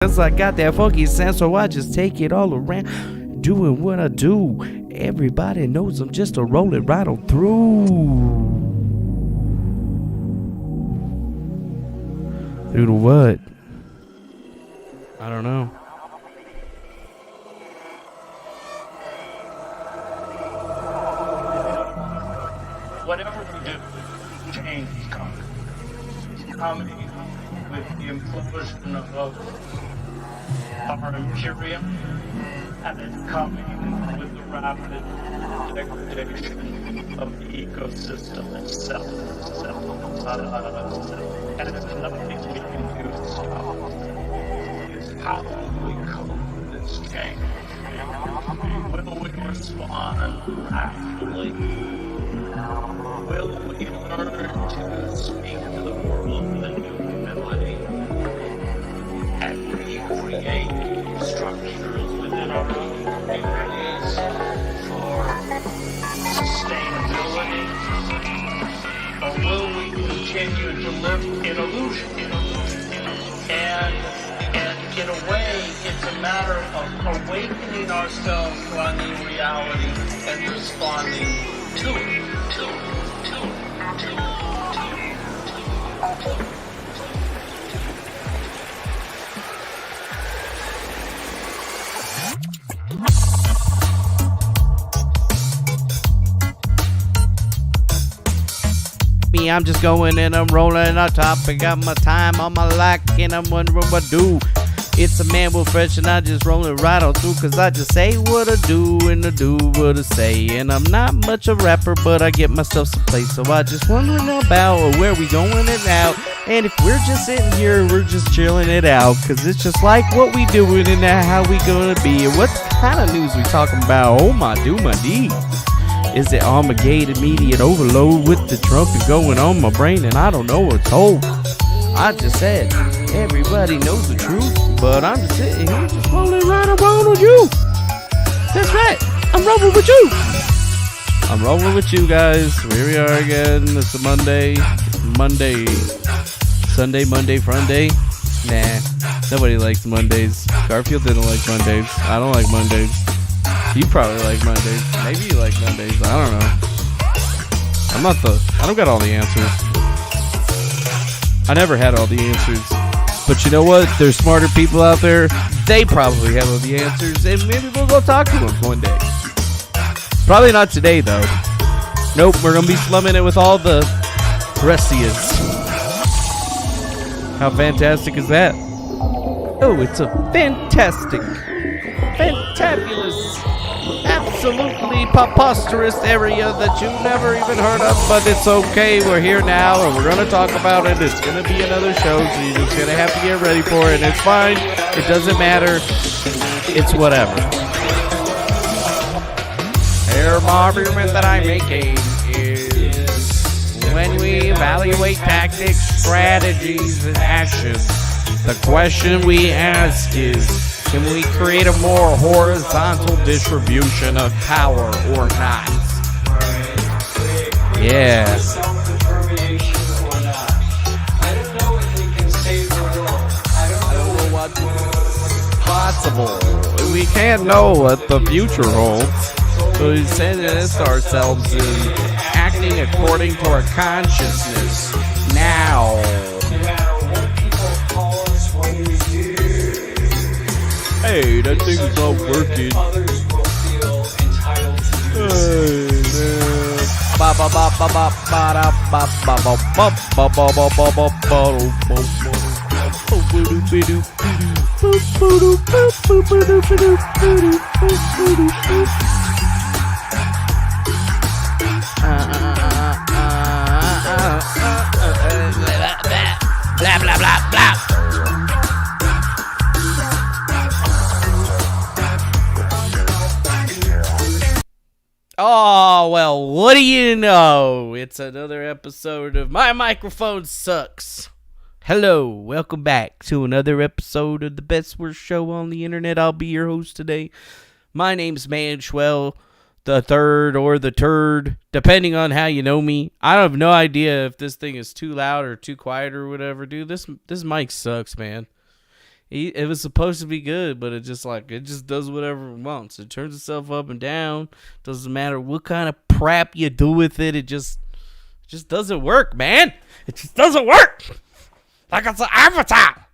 Cause I got that funky sound, so I just take it all around, doing what I do. Everybody knows I'm just a rolling right on through. Through to what? I don't know. Whatever we do, change is coming. It's coming with the implosion of our Imperium, and it's coming with the rapid degradation of the ecosystem itself. And there's nothing we can do to stop it. It's how we cope with this change. Will we respond actively? Will we learn to speak to the world with a new humility and recreate structures within our own communities for sustainability? Or will we continue to live in illusion? And in a way, it's a matter of awakening ourselves to our new reality and responding to it. Me, I'm just going and I'm rolling on top. I got my time on my lock and I'm wondering what I do. It's a man with fresh and I just roll it right on through. Cause I just say what I do and I do what I say. And I'm not much a rapper, but I get myself some place. So I just wondering about where we going and out. And if we're just sitting here, we're just chilling it out. Cause it's just like what we doing and how we gonna be. And what kind of news we talking about? Oh my do my D. Is it Armageddon immediate overload with the trumpet going on my brain and I don't know what's told? I just said, everybody knows the truth, but I'm just sitting here just rolling right around with you. That's right, I'm rolling with you. I'm rolling with you guys. Here we are again. It's a Monday. Sunday, Monday, Friday. Nah, nobody likes Mondays. Garfield didn't like Mondays. I don't like Mondays. You probably like Mondays. Maybe you like Mondays. I don't know. I don't got all the answers. I never had all the answers. But you know what? There's smarter people out there. They probably have all the answers. And maybe we'll go talk to them one day. Probably not today, though. Nope, we're going to be slumming it with all the Ressias. How fantastic is that? Oh, it's a fantastic, fantabulous, absolutely preposterous area that you've never even heard of, but it's okay. We're here now, and we're going to talk about it. It's going to be another show, so you're just going to have to get ready for it, and it's fine. It doesn't matter. It's whatever. The argument that I'm making is when we evaluate tactics, strategies, and actions, the question we ask is, can we create a more horizontal distribution of power or not? Yeah. Possible. We can't know what the future holds. So we sentence ourselves in acting according to our consciousness now. Hey, that thing's not working. Blah blah blah blah. Oh, well, what do you know? It's another episode of My Microphone Sucks. Hello, welcome back to another episode of the best worst show on the internet. I'll be your host today. My name's Manschwell, the third or the turd, depending on how you know me. I have no idea if this thing is too loud or too quiet or whatever. Dude, this mic sucks, man. It was supposed to be good, but it just does whatever it wants. It turns itself up and down. Doesn't matter what kind of prep you do with it. It just doesn't work, man. It just doesn't work. Like it's an avatar.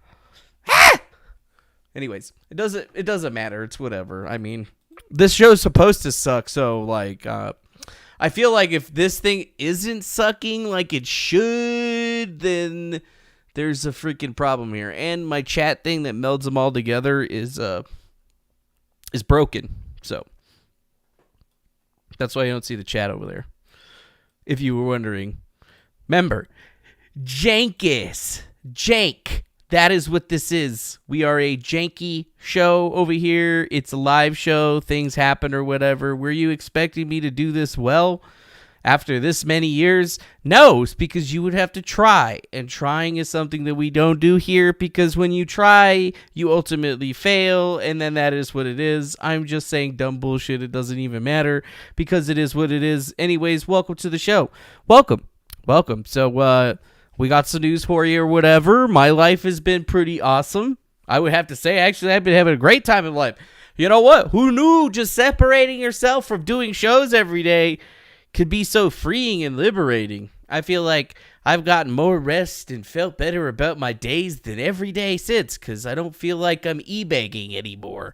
Anyways, it doesn't matter. It's whatever. I mean, this show's supposed to suck, so like I feel like if this thing isn't sucking like it should, then there's a freaking problem here. And my chat thing that melds them all together is broken. So that's why you don't see the chat over there. If you were wondering. Remember, Jank. That is what this is. We are a janky show over here. It's a live show. Things happen or whatever. Were you expecting me to do this well after this many years? No, it's because you would have to try. And trying is something that we don't do here, because when you try, you ultimately fail. And then that is what it is. I'm just saying dumb bullshit. It doesn't even matter because it is what it is. Anyways, welcome to the show. Welcome. So, we got some news for you or whatever. My life has been pretty awesome. I would have to say, actually, I've been having a great time in life. You know what? Who knew just separating yourself from doing shows every day could be so freeing and liberating? I feel like I've gotten more rest and felt better about my days than every day since, because I don't feel like I'm e-begging anymore.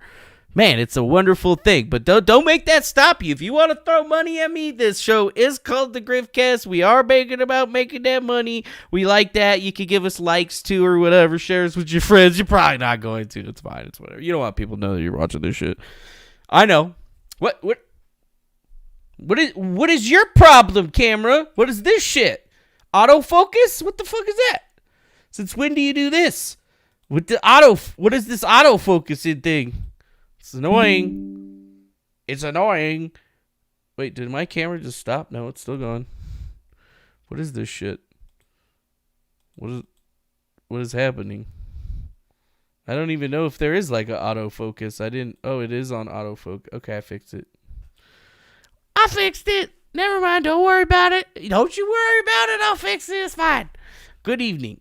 Man, it's a wonderful thing, but don't make that stop you. If you want to throw money at me, this show is called the Griftcast. We are making about making that money. We like that. You can give us likes too or whatever, shares with your friends. You're probably not going to. It's fine. It's whatever. You don't want people to know that you're watching this shit. I know. What is your problem, camera? What is this shit? Autofocus? What the fuck is that? Since when do you do this? What is this autofocusing thing? It's annoying. Wait, did my camera just stop? No, it's still going. What is this shit? What is happening? I don't even know if there is like an autofocus. It is on autofocus. Okay, I fixed it. Never mind. Don't worry about it. Don't you worry about it. I'll fix it. It's fine. Good evening,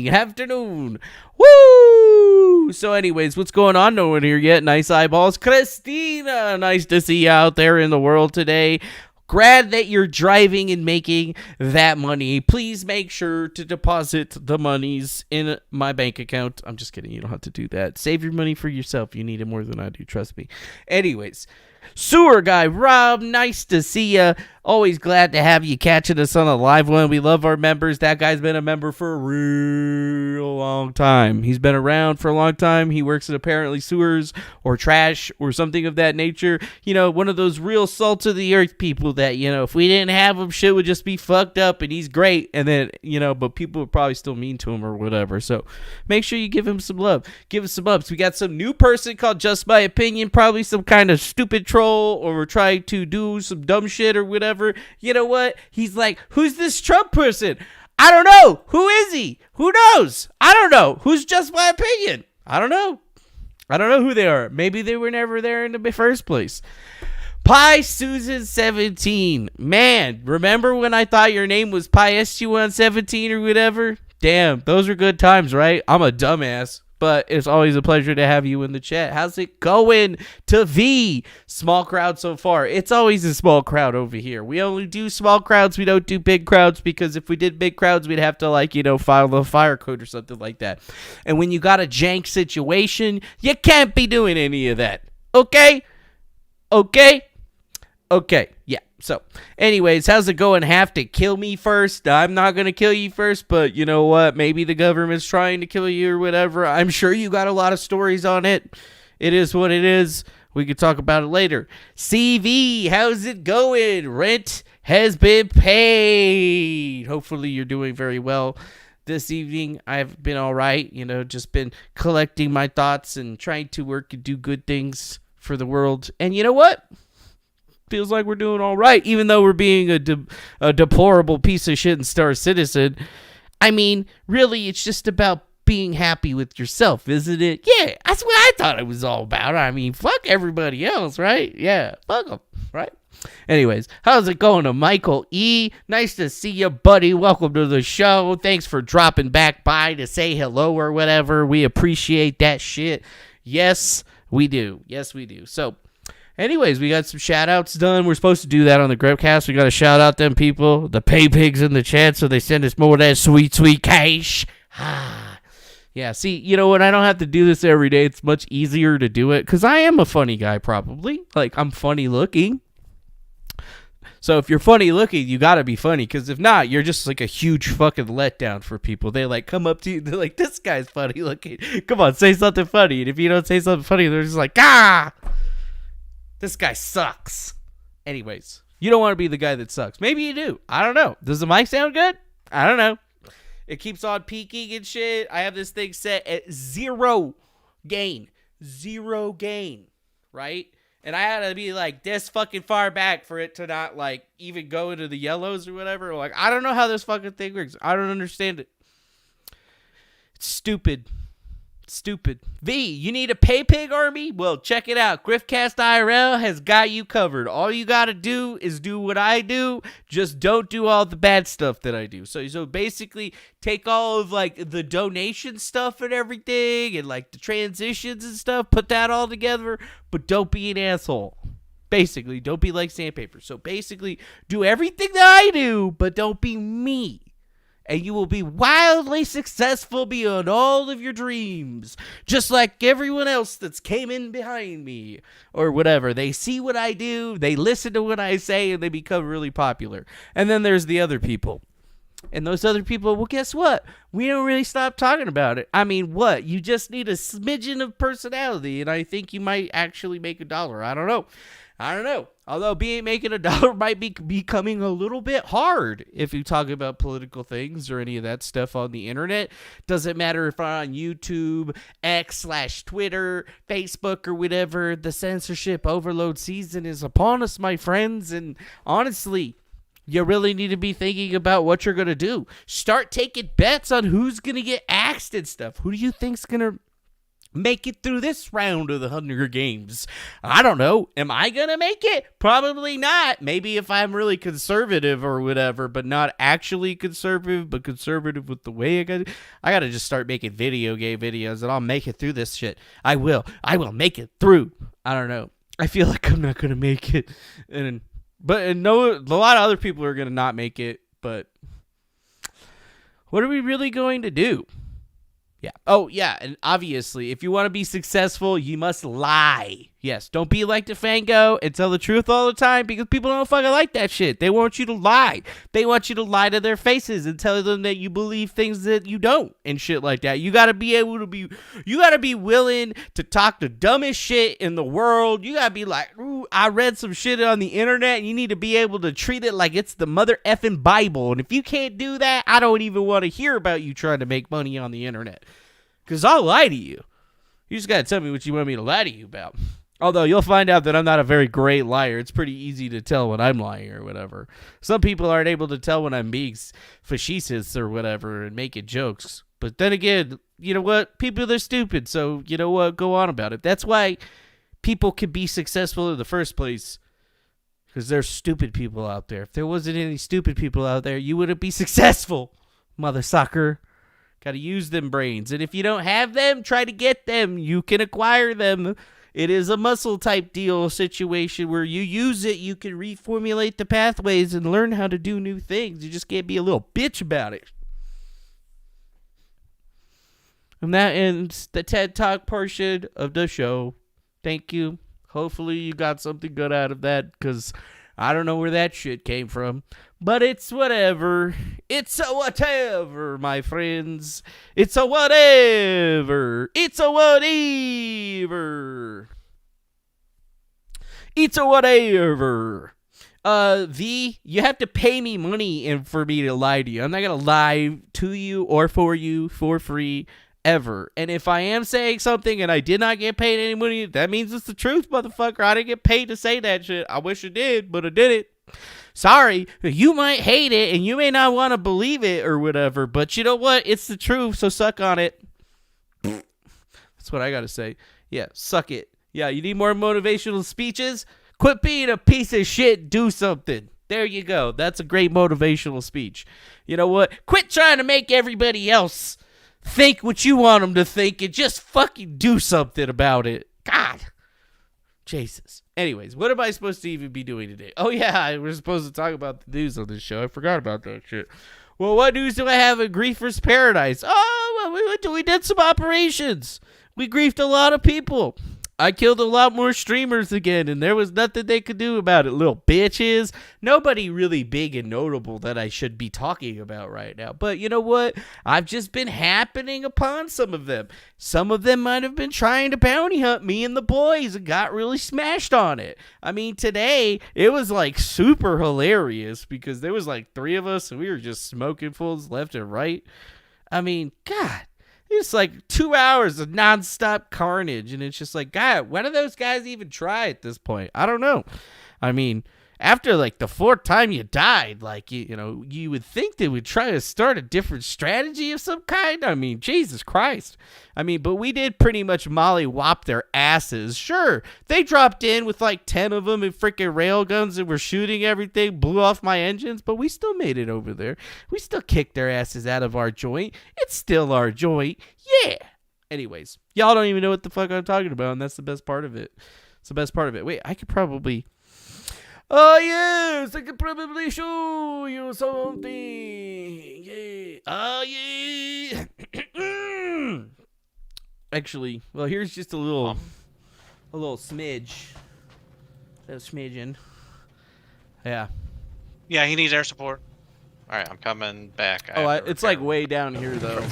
afternoon. Woo! So anyways, what's going on? No one here yet. Nice eyeballs. Christina, nice to see you out there in the world today. Glad that you're driving and making that money. Please make sure to deposit the monies in my bank account. I'm just kidding. You don't have to do that. Save your money for yourself. You need it more than I do. Trust me. Anyways. Sewer guy Rob, nice to see ya. Always glad to have you catching us on a live one. We love our members. That guy's been a member for a real long time. He's been around for a long time. He works at apparently sewers or trash or something of that nature. You know, one of those real salt of the earth people that, you know, if we didn't have him, shit would just be fucked up, and he's great. And then, you know, but people would probably still mean to him or whatever. So make sure you give him some love. Give us some ups. We got some new person called Just My Opinion, probably some kind of stupid troll, or we're trying to do some dumb shit or whatever. You know what? He's like, who's this Trump person? I don't know. Who is he? Who knows? I don't know. Who's Just My Opinion? I don't know. I don't know who they are. Maybe they were never there in the first place. Pie Susan 17. Man, remember when I thought your name was Pie SU1 17 or whatever? Damn, those are good times, right? I'm a dumbass. But it's always a pleasure to have you in the chat. How's it going to V? Small crowd so far. It's always a small crowd over here. We only do small crowds. We don't do big crowds, because if we did big crowds, we'd have to, like, you know, file the fire code or something like that. And when you got a jank situation, you can't be doing any of that. Okay? Yeah. So, anyways, how's it going? Have to kill me first? I'm not going to kill you first, but you know what? Maybe the government's trying to kill you or whatever. I'm sure you got a lot of stories on it. It is what it is. We could talk about it later. CV, how's it going? Rent has been paid. Hopefully you're doing very well this evening. I've been all right. You know, just been collecting my thoughts and trying to work and do good things for the world. And you know what? Feels like we're doing all right, even though we're being a deplorable piece of shit and Star Citizen. I mean, really, it's just about being happy with yourself, isn't it? Yeah, that's what I thought it was all about. I mean, fuck everybody else, right? Yeah, fuck them. Right? Anyways, how's it going to Michael E? Nice to see you, buddy. Welcome to the show. Thanks for dropping back by to say hello or whatever. We appreciate that shit. Yes, we do. Yes, we do. So, anyways, we got some shout-outs done. We're supposed to do that on the Griftcast. We got to shout out them people, the pay pigs in the chat, so they send us more of that sweet, sweet cash. Yeah, see, you know what? I don't have to do this every day. It's much easier to do it because I am a funny guy, probably. Like, I'm funny looking. So if you're funny looking, you gotta be funny, because if not, you're just like a huge fucking letdown for people. They like come up to you, they're like, this guy's funny looking. Come on, say something funny. And if you don't say something funny, they're just like, this guy sucks. Anyways, you don't want to be the guy that sucks. Maybe you do. I don't know. Does the mic sound good? I don't know. It keeps on peaking and shit. I have this thing set at 0 gain. 0 gain, right? And I had to be like this fucking far back for it to not like even go into the yellows or whatever. Like, I don't know how this fucking thing works. I don't understand it. It's stupid. Stupid. V, you need a pay pig army? Well, check it out. Griftcast IRL has got you covered. All you got to do is do what I do. Just don't do all the bad stuff that I do. So basically take all of like the donation stuff and everything and like the transitions and stuff, put that all together, but don't be an asshole. Basically, don't be like sandpaper. So basically do everything that I do, but don't be me. And you will be wildly successful beyond all of your dreams. Just like everyone else that's came in behind me. Or whatever. They see what I do, they listen to what I say, and they become really popular. And then there's the other people. And those other people, well, guess what? We don't really stop talking about it. I mean, what? You just need a smidgen of personality, and I think you might actually make $1. I don't know. Although making $1 might be becoming a little bit hard if you talk about political things or any of that stuff on the internet. Doesn't matter if I'm on YouTube, X/Twitter, Facebook, or whatever. The censorship overload season is upon us, my friends. And honestly, you really need to be thinking about what you're going to do. Start taking bets on who's going to get axed and stuff. Who do you think's going to make it through this round of the Hunger Games? I don't know. Am I gonna make it? Probably not. Maybe if I'm really conservative or whatever, but not actually conservative, but conservative with the way I gotta just start making video game videos and I'll make it through this shit. I will make it through. I don't know. I feel like I'm not gonna make it. But no, a lot of other people are gonna not make it, but what are we really going to do? Yeah. Oh, yeah. And obviously, if you want to be successful, you must lie. Yes. Don't be like Defango and tell the truth all the time, because people don't fucking like that shit. They want you to lie. They want you to lie to their faces and tell them that you believe things that you don't and shit like that. You got to be able to be, you got to be willing to talk the dumbest shit in the world. You got to be like, ooh, I read some shit on the internet, and you need to be able to treat it like it's the mother effing Bible. And if you can't do that, I don't even want to hear about you trying to make money on the internet. Because I'll lie to you. You just got to tell me what you want me to lie to you about. Although you'll find out that I'm not a very great liar. It's pretty easy to tell when I'm lying or whatever. Some people aren't able to tell when I'm being facetious or whatever and making jokes. But then again, you know what? People are stupid. So, you know what? Go on about it. That's why people can be successful in the first place. Because there's stupid people out there. If there wasn't any stupid people out there, you wouldn't be successful, mother sucker. Got to use them brains. And if you don't have them, try to get them. You can acquire them. It is a muscle type deal situation where you use it, you can reformulate the pathways and learn how to do new things. You just can't be a little bitch about it. And that ends the TED Talk portion of the show. Thank you. Hopefully you got something good out of that, because I don't know where that shit came from. But it's whatever. It's a whatever, my friends. It's a whatever. It's a whatever. It's a whatever. You have to pay me money and for me to lie to you. I'm not going to lie to you or for you for free ever. And if I am saying something and I did not get paid any money, that means it's the truth, motherfucker. I didn't get paid to say that shit. I wish I did, but I didn't. Sorry, you might hate it and you may not want to believe it or whatever, but you know what? It's the truth, so suck on it. That's what I got to say. Yeah, suck it. Yeah, you need more motivational speeches? Quit being a piece of shit. Do something. There you go. That's a great motivational speech. You know what? Quit trying to make everybody else think what you want them to think and just fucking do something about it. God. Jesus. Anyways, what am I supposed to even be doing today? Oh, yeah, we're supposed to talk about the news on this show. I forgot about that shit. Well, what news do I have in Griefers Paradise? Oh, well, we did some operations. We griefed a lot of people. I killed a lot more streamers again, and there was nothing they could do about it, little bitches. Nobody really big and notable that I should be talking about right now. But you know what? I've just been happening upon some of them. Some of them might have been trying to bounty hunt me and the boys and got really smashed on it. I mean, today, it was like super hilarious because there was like 3 of us, and we were just smoking fools left and right. I mean, God. It's like 2 hours of nonstop carnage, and it's just like, God, why do those guys even try at this point? I don't know. I mean, after like the 4th time you died, like, you know, you would think they would try to start a different strategy of some kind. I mean, Jesus Christ. I mean, but we did pretty much mollywop their asses. Sure, they dropped in with like 10 of them and freaking railguns and were shooting everything, blew off my engines, but we still made it over there. We still kicked their asses out of our joint. It's still our joint. Yeah. Anyways, y'all don't even know what the fuck I'm talking about, and that's the best part of it. It's the best part of it. Wait, I could probably... Oh, yes, I could probably show you something. Yeah. Oh, yeah. Actually, well, here's just a little smidge. A smidgen. Yeah. Yeah, he needs air support. All right, I'm coming back. It's like way down here, though.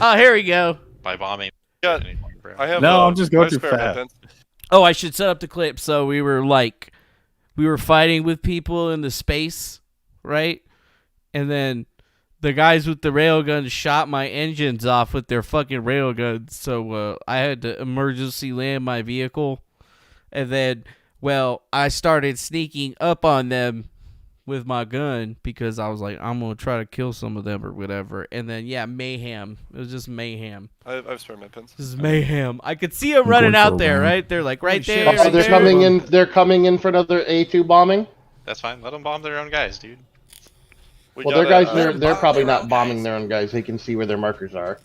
Oh, here we go. By bombing. Yeah, I have. No, I'm just going too fast. Oh, I should set up the clip. So we were fighting with people in the space, right? And then the guys with the railguns shot my engines off with their fucking railguns. So I had to emergency land my vehicle. And then, well, I started sneaking up on them with my gun because I was like, I'm going to try to kill some of them or whatever. And then, yeah, mayhem. It was just mayhem. I've spare med pins. This is mayhem. I could see them running out there, right? They're like right there. Oh, right they're there. coming in. They're coming in for another A2 bombing. That's fine. Let them bomb their own guys, dude. Well, their guys, they're probably not bombing their own guys. They can see where their markers are.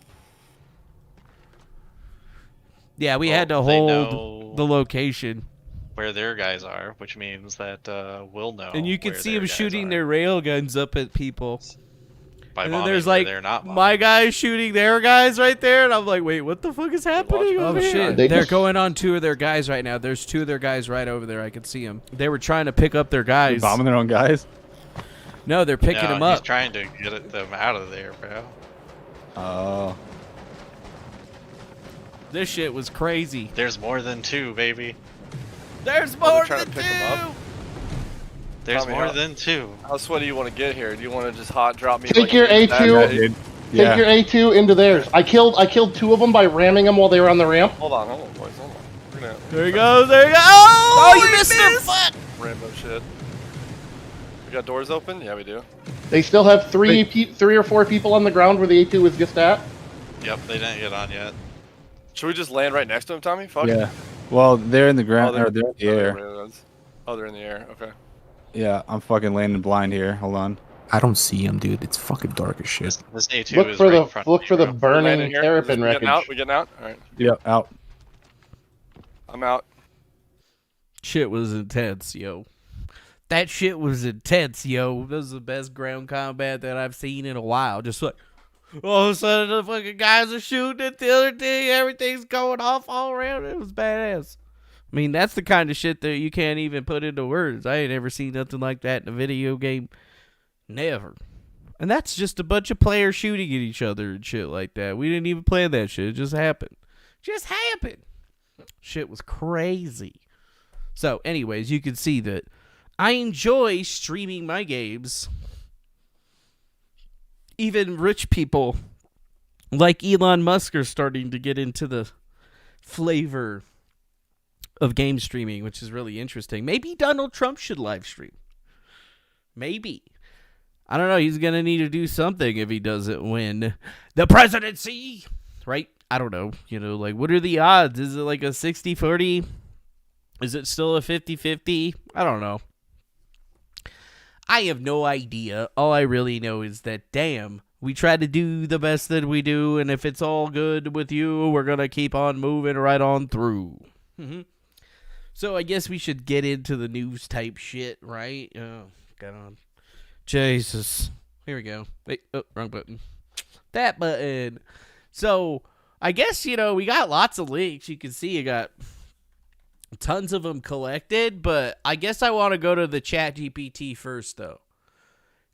Yeah, we had to hold the location. Where their guys are, which means that we'll know. And you can see them shooting their rail guns up at people. And then there's like my guys shooting their guys right there, and I'm like, wait, what the fuck is happening over here? Shit. They're going on 2 of their guys right now. There's 2 of their guys right over there. I can see them. They were trying to pick up their guys. Bombing their own guys? No, they're picking them up. He's trying to get them out of there, bro. Oh. This shit was crazy. There's more than 2, baby. There's more than 2. There's more than 2. How sweaty do you want to get here? Do you want to just hot drop me? Take your A2. Take your A2 into theirs. I killed 2 of them by ramming them while they were on the ramp. Hold on, boys, hold on. There he goes. There he goes. Oh, you missed him. Fuck. Rambo shit. We got doors open? Yeah, we do. They still have 3 or 4 people on the ground where the A2 was just at. Yep, they didn't get on yet. Should we just land right next to him, Tommy? Fuck. Yeah. Well, they're in the ground. They're in the air. They're in the air. Okay. Yeah, I'm fucking landing blind here. Hold on. I don't see him, dude. It's fucking dark as shit. This A2 Look is for right the in front look of for you, the bro. burning terrapin wreckage. We getting out? All right. Yep, out. I'm out. Shit was intense, yo. That shit was intense, yo. This is the best ground combat that I've seen in a while. Just like, all of a sudden the fucking guys are shooting at the other thing. Everything's going off all around. It was badass. I mean, that's the kind of shit that you can't even put into words. I ain't ever seen nothing like that in a video game. Never. And that's just a bunch of players shooting at each other and shit like that. We didn't even plan that shit. It just happened. Just happened. Shit was crazy. So, anyways, you can see that I enjoy streaming my games. Even rich people like Elon Musk are starting to get into the flavor of game streaming, which is really interesting. Maybe Donald Trump should live stream. Maybe. I don't know. He's going to need to do something if he doesn't win the presidency. Right? I don't know. You know, like, what are the odds? Is it like a 60-40 Is it still a 50-50? I don't know. I have no idea. All I really know is that, damn, we try to do the best that we do, and if it's all good with you, we're going to keep on moving right on through. Mm-hmm. So I guess we should get into the news type shit, right? Oh, got on. Jesus. Here we go. Wait, oh, wrong button. That button. So I guess, we got lots of links. You can see you got tons of them collected, but I guess I want to go to the ChatGPT first, though.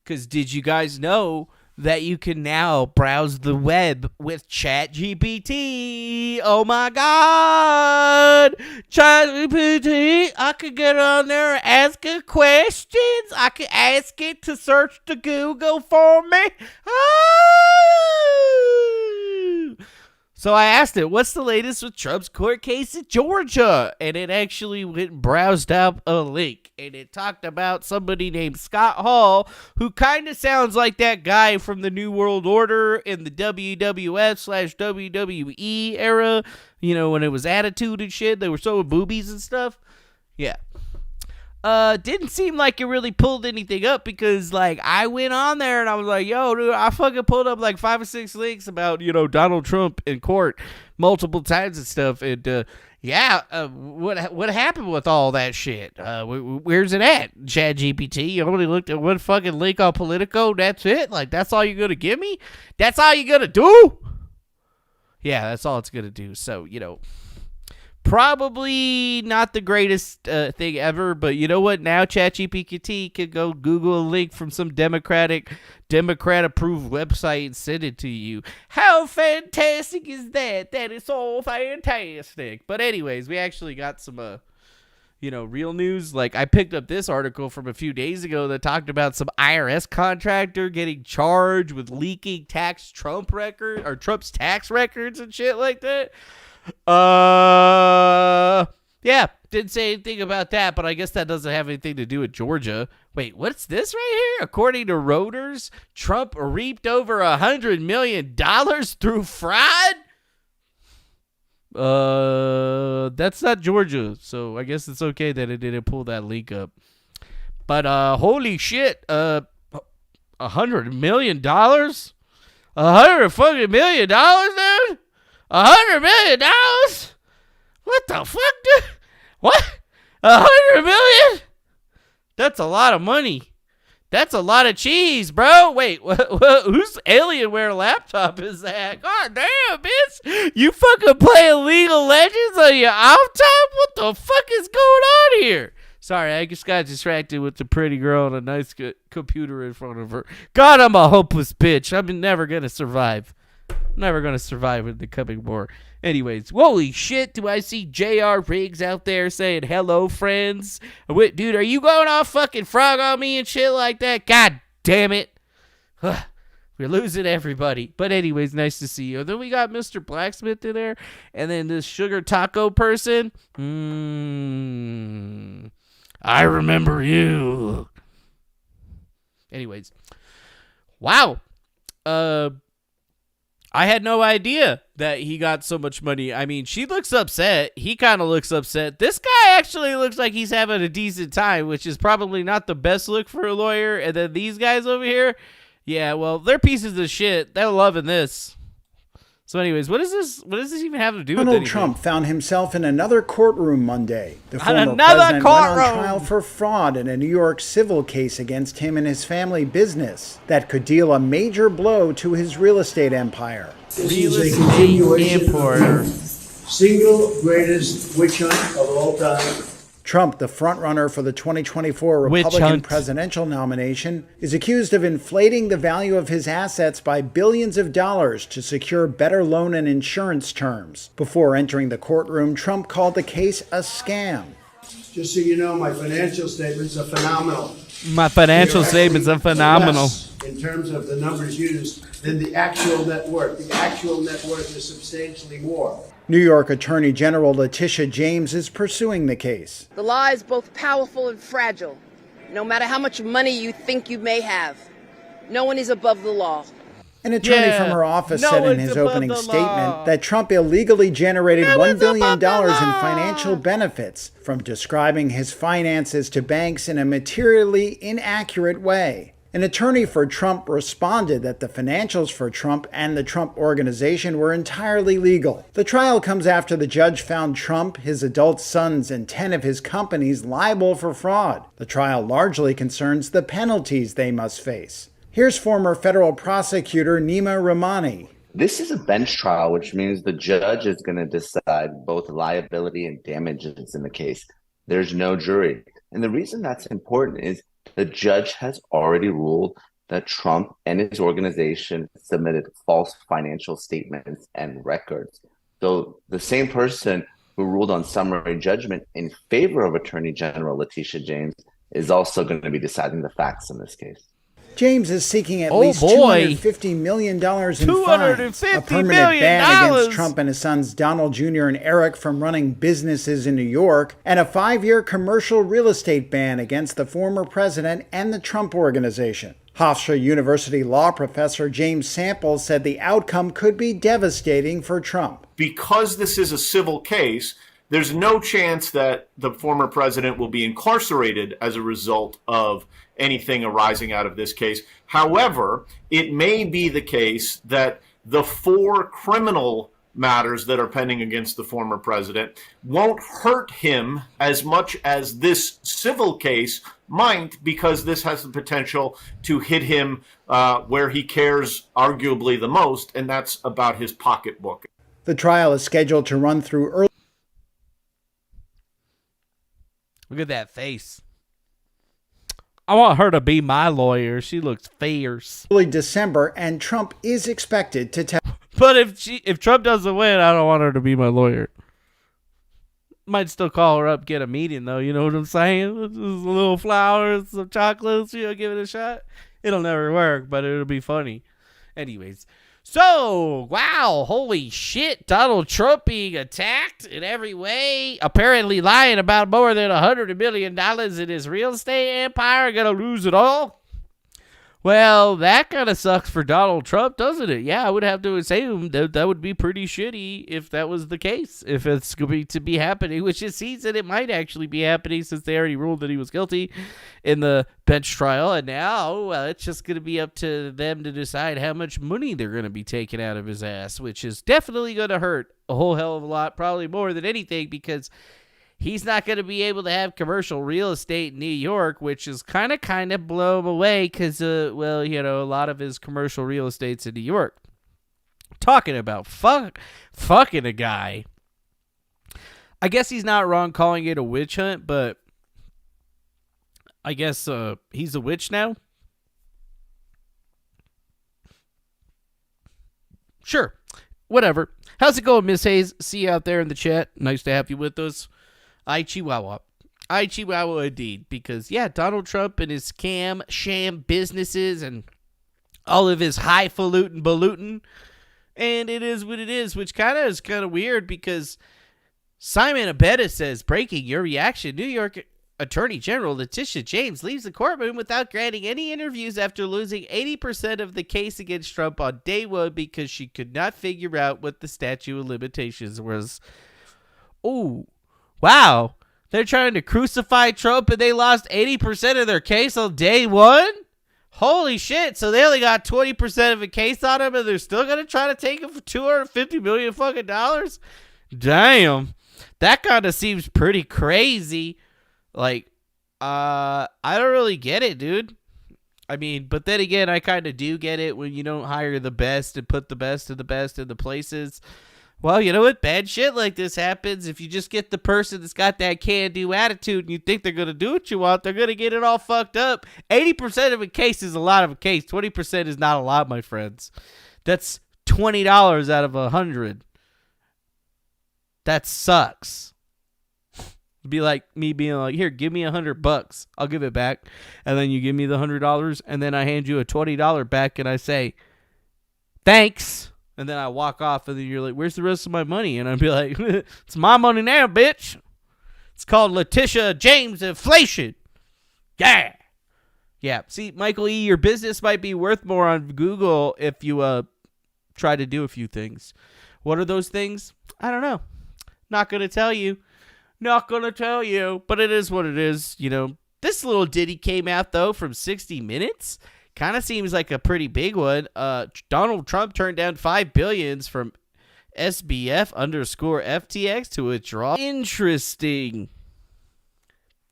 Because did you guys know that you can now browse the web with ChatGPT? Oh my God! ChatGPT! I could get on there and ask it questions. I could ask it to search the Google for me. Oh! So I asked it, what's the latest with Trump's court case in Georgia? And it actually went and browsed up a link. And it talked about somebody named Scott Hall, who kind of sounds like that guy from the New World Order in the WWF/WWE era. When it was Attitude and shit. They were showing boobies and stuff. Yeah. Didn't seem like it really pulled anything up because, I went on there and I was like, yo, dude, I fucking pulled up 5 or 6 links about, Donald Trump in court multiple times and stuff. And, what happened with all that shit? Where's it at? ChatGPT, you only looked at one fucking link on Politico? That's it? That's all you're going to give me? That's all you're going to do? Yeah, that's all it's going to do. So, probably not the greatest thing ever, but you know what? Now ChatGPT could go Google a link from some Democrat-approved website and send it to you. How fantastic is that? That is so fantastic. But anyways, we actually got some, real news. I picked up this article from a few days ago that talked about some IRS contractor getting charged with leaking Trump's tax records and shit like that. Yeah, didn't say anything about that, but I guess that doesn't have anything to do with Georgia. Wait, what's this right here? According to Reuters, Trump reaped over $100 million through fraud? That's not Georgia, so I guess it's okay that it didn't pull that link up. But, holy shit, $100 million? $100 fucking million, dude? $100 million? What the fuck, dude? What? $100 million? That's a lot of money. That's a lot of cheese, bro. Wait, whose Alienware laptop is that? God damn, bitch. You fucking playing League of Legends on your off time? What the fuck is going on here? Sorry, I just got distracted with the pretty girl and a nice computer in front of her. God, I'm a hopeless bitch. I'm never going to survive. Never gonna survive in the coming war. Anyways, holy shit, do I see J.R. Riggs out there saying, hello, friends? Wait, dude, are you going off fucking frog on me and shit like that? God damn it. We're losing everybody. But anyways, nice to see you. Then we got Mr. Blacksmith in there. And then this sugar taco person. I remember you. Anyways. Wow. I had no idea that he got so much money. I mean, she looks upset. He kind of looks upset. This guy actually looks like he's having a decent time, which is probably not the best look for a lawyer. And then these guys over here, yeah, well, they're pieces of shit. They're loving this. So anyways, what is this? What does this even have to do with anything? Donald Trump found himself in another courtroom Monday. The former another president courtroom. went on trial for fraud in a New York civil case against him and his family business that could deal a major blow to his real estate empire. Real estate empire. Single greatest witch hunt of all time. Trump, the frontrunner for the 2024 Republican presidential nomination, is accused of inflating the value of his assets by billions of dollars to secure better loan and insurance terms. Before entering the courtroom, Trump called the case a scam. Just so you know, my financial statements are phenomenal. My financial statements are phenomenal. Less in terms of the numbers used than the actual net worth. The actual net worth is substantially more. New York Attorney General Letitia James is pursuing the case. The law is both powerful and fragile. No matter how much money you think you may have, no one is above the law. An attorney from her office said in his opening statement that Trump illegally generated $1 billion in financial benefits from describing his finances to banks in a materially inaccurate way. An attorney for Trump responded that the financials for Trump and the Trump Organization were entirely legal. The trial comes after the judge found Trump, his adult sons, and 10 of his companies liable for fraud. The trial largely concerns the penalties they must face. Here's former federal prosecutor Nima Rahmani. This is a bench trial, which means the judge is going to decide both liability and damages in the case. There's no jury. And the reason that's important is the judge has already ruled that Trump and his organization submitted false financial statements and records. So the same person who ruled on summary judgment in favor of Attorney General Letitia James is also going to be deciding the facts in this case. James is seeking at least $250 million in fines, a permanent ban against Trump and his sons Donald Jr. and Eric from running businesses in New York, and a 5-year commercial real estate ban against the former president and the Trump Organization. Hofstra University law professor James Sample said the outcome could be devastating for Trump. Because this is a civil case, there's no chance that the former president will be incarcerated as a result of anything arising out of this case. However, it may be the case that the 4 criminal matters that are pending against the former president won't hurt him as much as this civil case might, because this has the potential to hit him where he cares arguably the most, and that's about his pocketbook. The trial is scheduled to run through early. Look at that face. I want her to be my lawyer. She looks fierce. Early December, and Trump is expected to tell. But if Trump doesn't win, I don't want her to be my lawyer. Might still call her up, get a meeting though. You know what I'm saying? Just a little flowers, some chocolates. Give it a shot. It'll never work, but it'll be funny. Anyways. So, wow, holy shit, Donald Trump being attacked in every way, apparently lying about more than $100 million in his real estate empire, gonna lose it all. Well, that kind of sucks for Donald Trump, doesn't it? Yeah, I would have to assume that would be pretty shitty if that was the case, if it's going to be happening, which it seems that it might actually be happening since they already ruled that he was guilty in the bench trial, and now, well, it's just going to be up to them to decide how much money they're going to be taking out of his ass, which is definitely going to hurt a whole hell of a lot, probably more than anything, because he's not going to be able to have commercial real estate in New York, which is kind of blow him away because, a lot of his commercial real estate's in New York. Talking about fucking a guy. I guess he's not wrong calling it a witch hunt, but I guess he's a witch now. Sure. Whatever. How's it going, Miss Hayes? See you out there in the chat. Nice to have you with us. I Chihuahua indeed, because yeah, Donald Trump and his sham businesses and all of his highfalutin balutin, and it is what it is, which is kind of weird because Simon Abetta says, breaking your reaction, New York Attorney General Letitia James leaves the courtroom without granting any interviews after losing 80% of the case against Trump on day 1 because she could not figure out what the statute of limitations was. Oh. Wow, they're trying to crucify Trump and they lost 80% of their case on day 1? Holy shit, so they only got 20% of a case on him and they're still going to try to take him for $250 million fucking dollars? Damn, that kind of seems pretty crazy. Like, I don't really get it, dude. I mean, but then again, I kind of do get it when you don't hire the best and put the best of the best in the places. Well, you know what? Bad shit like this happens. If you just get the person that's got that can-do attitude and you think they're going to do what you want, they're going to get it all fucked up. 80% of a case is a lot of a case. 20% is not a lot, my friends. That's $20 out of 100. That sucks. It'd be like me being like, here, give me $100. I'll give it back. And then you give me the $100, and then I hand you a $20 back, and I say, thanks. And then I walk off, and then you're like, where's the rest of my money? And I'd be like, it's my money now, bitch. It's called Letitia James inflation. Yeah. Yeah. See, Michael E., your business might be worth more on Google if you try to do a few things. What are those things? I don't know. Not going to tell you. Not going to tell you. But it is what it is. You know, this little ditty came out, though, from 60 Minutes. Kind of seems like a pretty big one. Donald Trump turned down $5 billion from SBF_FTX to withdraw. Interesting.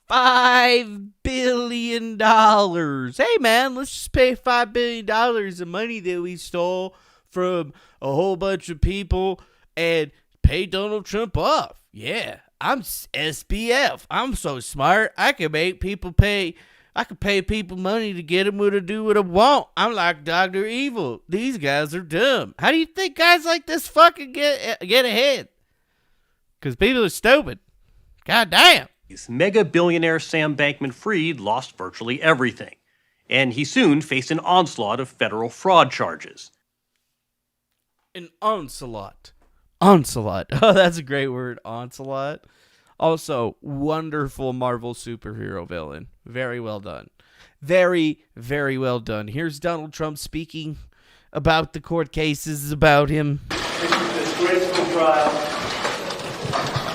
$5 billion. Hey, man, let's just pay $5 billion of money that we stole from a whole bunch of people and pay Donald Trump off. Yeah, I'm SBF. I'm so smart. I can make people pay. I can pay people money to get them to do what I want. I'm like Dr. Evil. These guys are dumb. How do you think guys like this fucking get ahead? Because people are stupid. God damn. Mega billionaire Sam Bankman-Fried lost virtually everything, and he soon faced an onslaught of federal fraud charges. An onslaught. Onslaught. Oh, that's a great word. Onslaught. Also, wonderful Marvel superhero villain. Very well done. Very, very well done. Here's Donald Trump speaking about the court cases about him. This is a disgraceful trial.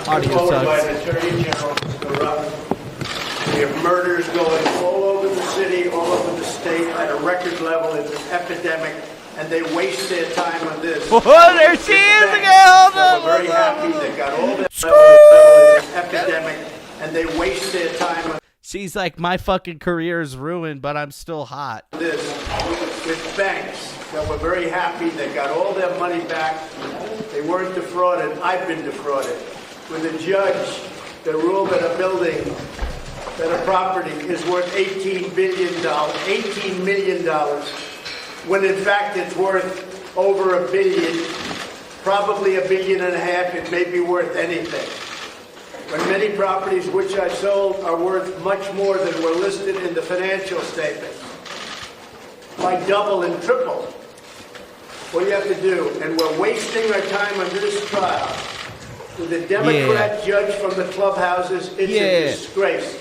Audio sucks. By an attorney general corrupt. We have murders going all over the city, all over the state at a record level. It's an epidemic. And they waste their time on this. Oh, there she is again. We're very happy they got all their level in epidemic, and they waste their time on She's like, my fucking career is ruined, but I'm still hot. this. With banks that were very happy they got all their money back. They weren't defrauded. I've been defrauded. With a judge that ruled that a building, that a property is worth $18 million, when in fact it's worth over $1 billion, probably $1.5 billion. It may be worth anything. When many properties which I sold are worth much more than were listed in the financial statements, by double and triple. What do you have to do? And we're wasting our time on this trial with a Democrat judge from the clubhouses. It's a disgrace.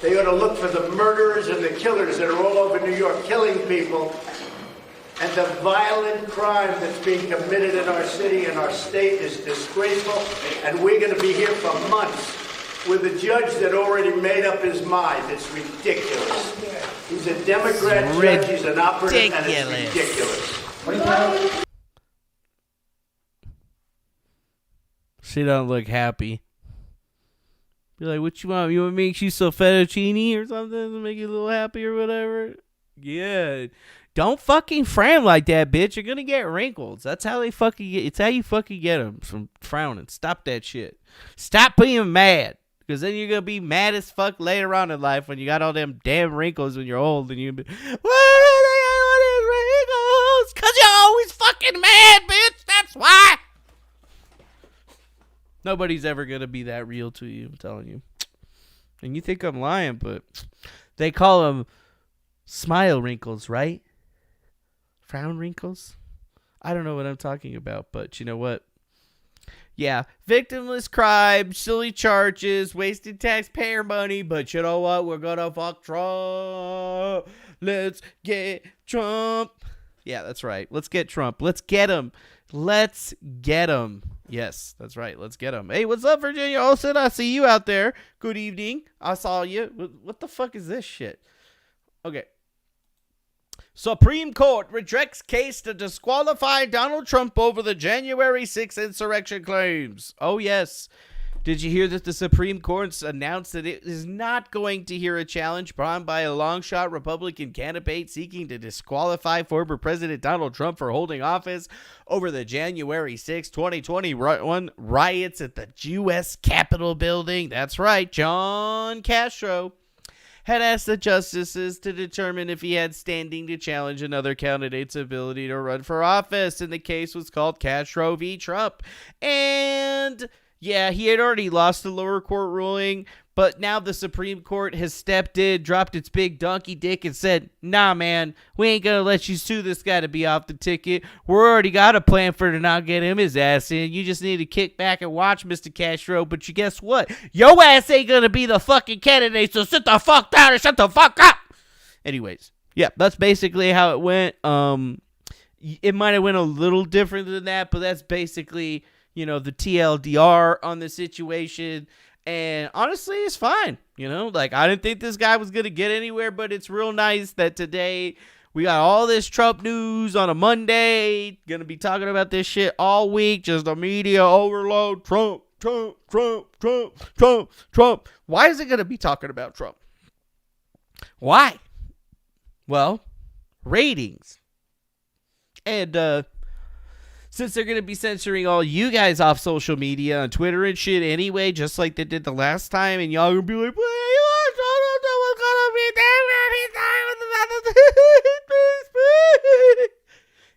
They ought to look for the murderers and the killers that are all over New York killing people. And the violent crime that's being committed in our city and our state is disgraceful. And we're going to be here for months with a judge that already made up his mind. It's ridiculous. He's a Democrat judge. He's an operative, and it's ridiculous. She don't look happy. Be like, what you want? You want me to make you some fettuccine or something to make you a little happy or whatever? Yeah. Don't fucking frown like that, bitch. You're gonna get wrinkles. That's how they fucking get. It's how you fucking get them, from frowning. Stop that shit. Stop being mad, because then you're gonna be mad as fuck later on in life when you got all them damn wrinkles when you're old and you be, why do they got all these wrinkles? Because you're always fucking mad, bitch. That's why. Nobody's ever gonna be that real to you, I'm telling you. And you think I'm lying, but they call them smile wrinkles, right? Frown wrinkles? I don't know what I'm talking about, but you know what? Yeah, victimless crime, silly charges, wasted taxpayer money, but you know what? We're gonna fuck Trump. Let's get Trump. Yeah, that's right. Let's get Trump. Let's get him. Let's get him. Yes, that's right. Let's get him. Hey, what's up, Virginia Olsen? I see you out there. Good evening. I saw you. What the fuck is this shit? Okay. Supreme Court rejects case to disqualify Donald Trump over the January 6th insurrection claims. Oh, yes. Did you hear that the Supreme Court announced that it is not going to hear a challenge brought by a long-shot Republican candidate seeking to disqualify former President Donald Trump for holding office over the January 6, 2021 riots at the U.S. Capitol building? That's right, John Castro had asked the justices to determine if he had standing to challenge another candidate's ability to run for office, and the case was called Castro v. Trump. And yeah, he had already lost the lower court ruling, but now the Supreme Court has stepped in, dropped its big donkey dick, and said, nah, man, we ain't gonna let you sue this guy to be off the ticket. We already got a plan for to not get him his ass in. You just need to kick back and watch, Mr. Castro. But you guess what? Your ass ain't gonna be the fucking candidate, so sit the fuck down and shut the fuck up. Anyways, yeah, that's basically how it went. It might have went a little different than that, but that's basically, the TLDR on the situation. And honestly, it's fine. I didn't think this guy was going to get anywhere, but it's real nice that today we got all this Trump news on a Monday. Going to be talking about this shit all week. Just a media overload. Trump. Why is it going to be talking about Trump? Why? Well, ratings. And since they're going to be censoring all you guys off social media on Twitter and shit anyway, just like they did the last time, and y'all going to be like, well,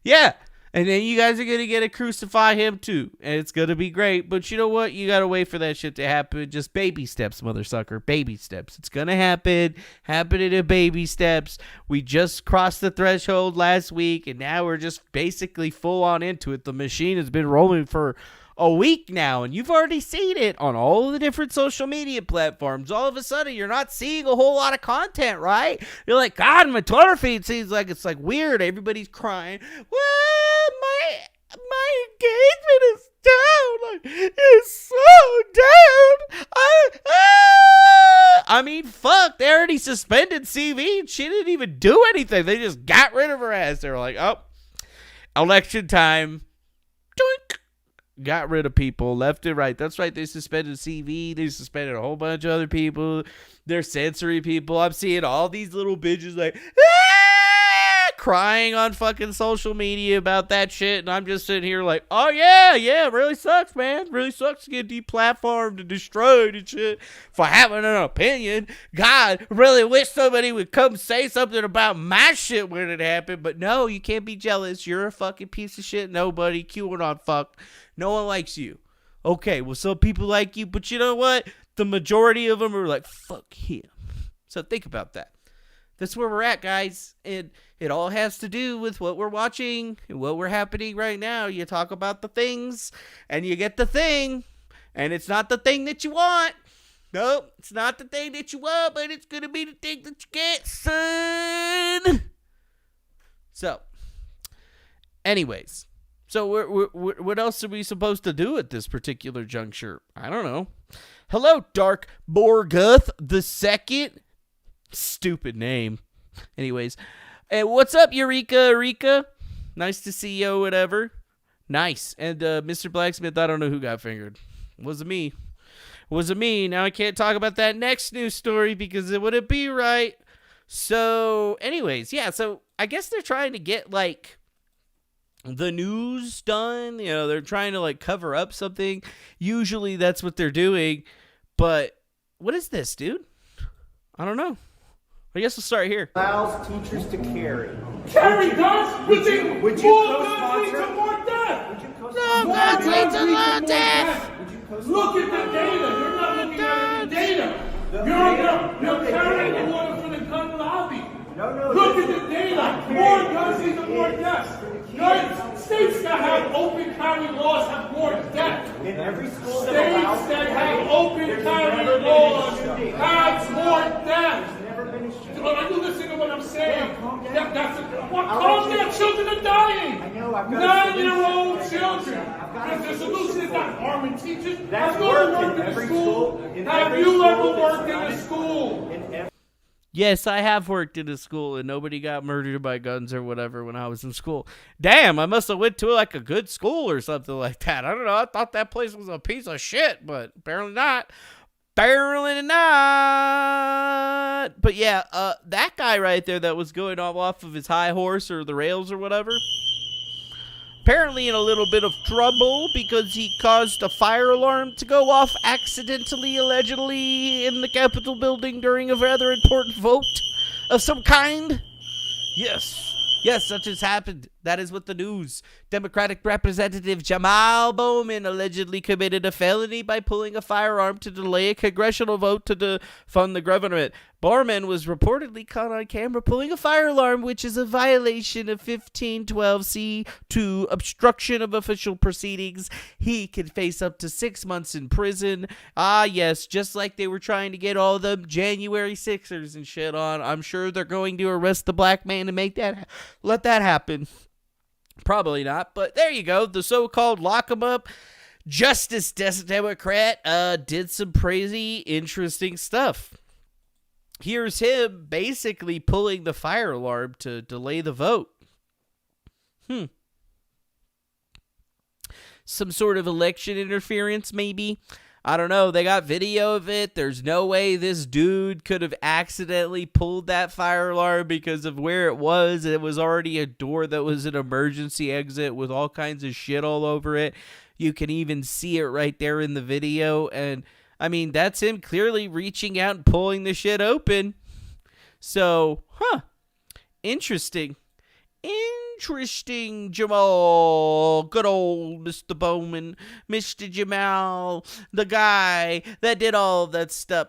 yeah. And then you guys are going to get to crucify him too. And it's going to be great. But you know what? You got to wait for that shit to happen. Just baby steps, mother sucker. Baby steps. It's going to happen. Happening in baby steps. We just crossed the threshold last week. And now we're just basically full on into it. The machine has been rolling for a week now, and you've already seen it on all the different social media platforms. All of a sudden, you're not seeing a whole lot of content, right? You're like, God, my Twitter feed seems like it's like weird. Everybody's crying. Well, my engagement is down. Like, it's so down. I mean, fuck. They already suspended CV, and she didn't even do anything. They just got rid of her ass. They were like, oh, election time. Doink. Got rid of people left and right. That's right. They suspended CV. They suspended a whole bunch of other people. They're censoring people. I'm seeing all these little bitches like crying on fucking social media about that shit. And I'm just sitting here like, oh yeah, it really sucks, man. It really sucks to get deplatformed and destroyed and shit for having an opinion. God, really wish somebody would come say something about my shit when it happened. But no, you can't be jealous. You're a fucking piece of shit. Nobody. QAnon fuck. No one likes you. Okay, well, some people like you, but you know what? The majority of them are like, fuck him. So think about that. That's where we're at, guys. And it all has to do with what we're watching and what we're happening right now. You talk about the things, and you get the thing, and it's not the thing that you want. Nope, it's not the thing that you want, but it's going to be the thing that you get, son. So, anyways. So what else are we supposed to do at this particular juncture? I don't know. Hello, Dark Borguth the Second. Stupid name. Anyways. Hey, what's up, Eureka? Nice to see you, whatever. Nice. And Mr. Blacksmith, I don't know who got fingered. Wasn't me. Now I can't talk about that next news story because it wouldn't be right. So, anyways, yeah. So I guess they're trying to get, like, the news done. They're trying to like cover up something. Usually that's what they're doing. But what is this, dude? I don't know. I guess we'll start here. Allows teachers to carry. Carry guns? Would you more guns lead to more death. No guns lead to more death. Look at the data. You're not looking at any data. You're carrying the one for the gun lobby. Look at the data. More guns lead to more deaths. States that have open carry laws have more death. In every school States that have open carry laws have more death. Are you listening to what I'm saying? Calm down. Calm down. Children are dying. I know. I've got 9-year-old children. The solution is not arming teachers. That's Have you ever worked in a every school? school. Have you ever worked in a school? Yes, I have worked in a school, and nobody got murdered by guns or whatever when I was in school. Damn, I must have went to like a good school or something like that. I don't know. I thought that place was a piece of shit, but apparently not. Apparently not. But yeah, that guy right there that was going off of his high horse or the rails or whatever, apparently in a little bit of trouble because he caused a fire alarm to go off accidentally, allegedly, in the Capitol building during a rather important vote of some kind. Yes, that just happened. That is what the news. Democratic Representative Jamal Bowman allegedly committed a felony by pulling a firearm to delay a congressional vote to defund the government. Bowman was reportedly caught on camera pulling a fire alarm, which is a violation of 1512C2, obstruction of official proceedings. He can face up to 6 months in prison. Ah, yes, just like they were trying to get all the January 6ers and shit on. I'm sure they're going to arrest the black man and let that happen. Probably not, but there you go. The so-called lock 'em up Justice Democrat did some crazy, interesting stuff. Here's him basically pulling the fire alarm to delay the vote. Some sort of election interference, maybe? I don't know. They got video of it. There's no way this dude could have accidentally pulled that fire alarm because of where it was. It was already a door that was an emergency exit with all kinds of shit all over it. You can even see it right there in the video. And, I mean, that's him clearly reaching out and pulling the shit open. So, interesting. Interesting, Jamal. Good old Mr. Bowman. Mr. Jamal, the guy that did all that stuff.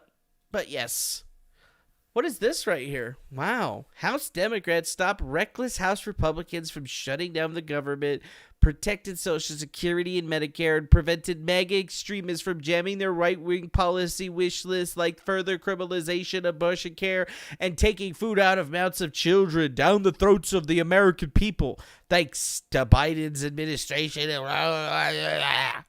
But yes. What is this right here? Wow. House Democrats stop reckless House Republicans from shutting down the government, protected Social Security and Medicare, and prevented mega extremists from jamming their right-wing policy wish list like further criminalization of abortion care and taking food out of mouths of children down the throats of the American people. Thanks to Biden's administration. Yeah.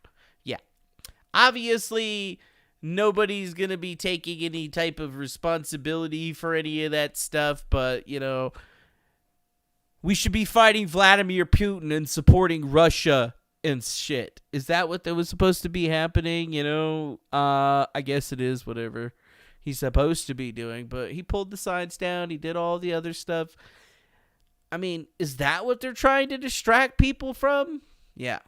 Obviously, nobody's going to be taking any type of responsibility for any of that stuff, but, you know, we should be fighting Vladimir Putin and supporting Russia and shit. Is that what was supposed to be happening? You know, I guess it is whatever he's supposed to be doing, but he pulled the signs down. He did all the other stuff. I mean, is that what they're trying to distract people from? Yeah.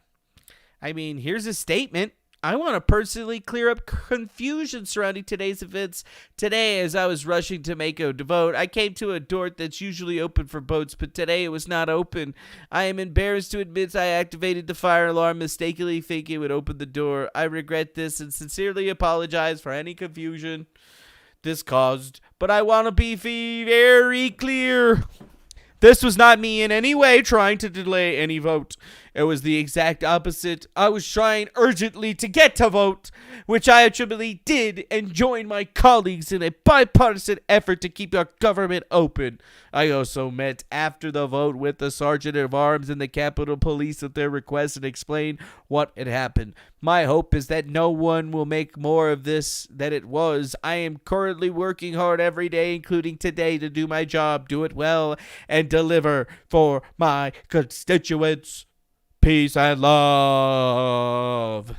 I mean, here's a statement. I want to personally clear up confusion surrounding today's events. Today, as I was rushing to make a vote, I came to a door that's usually open for votes, but today it was not open. I am embarrassed to admit I activated the fire alarm, mistakenly thinking it would open the door. I regret this and sincerely apologize for any confusion this caused, but I want to be very clear. This was not me in any way trying to delay any vote. It was the exact opposite. I was trying urgently to get to vote, which I ultimately did, and joined my colleagues in a bipartisan effort to keep our government open. I also met after the vote with the Sergeant of Arms and the Capitol Police at their request and explained what had happened. My hope is that no one will make more of this than it was. I am currently working hard every day, including today, to do my job, do it well, and deliver for my constituents. Peace and love.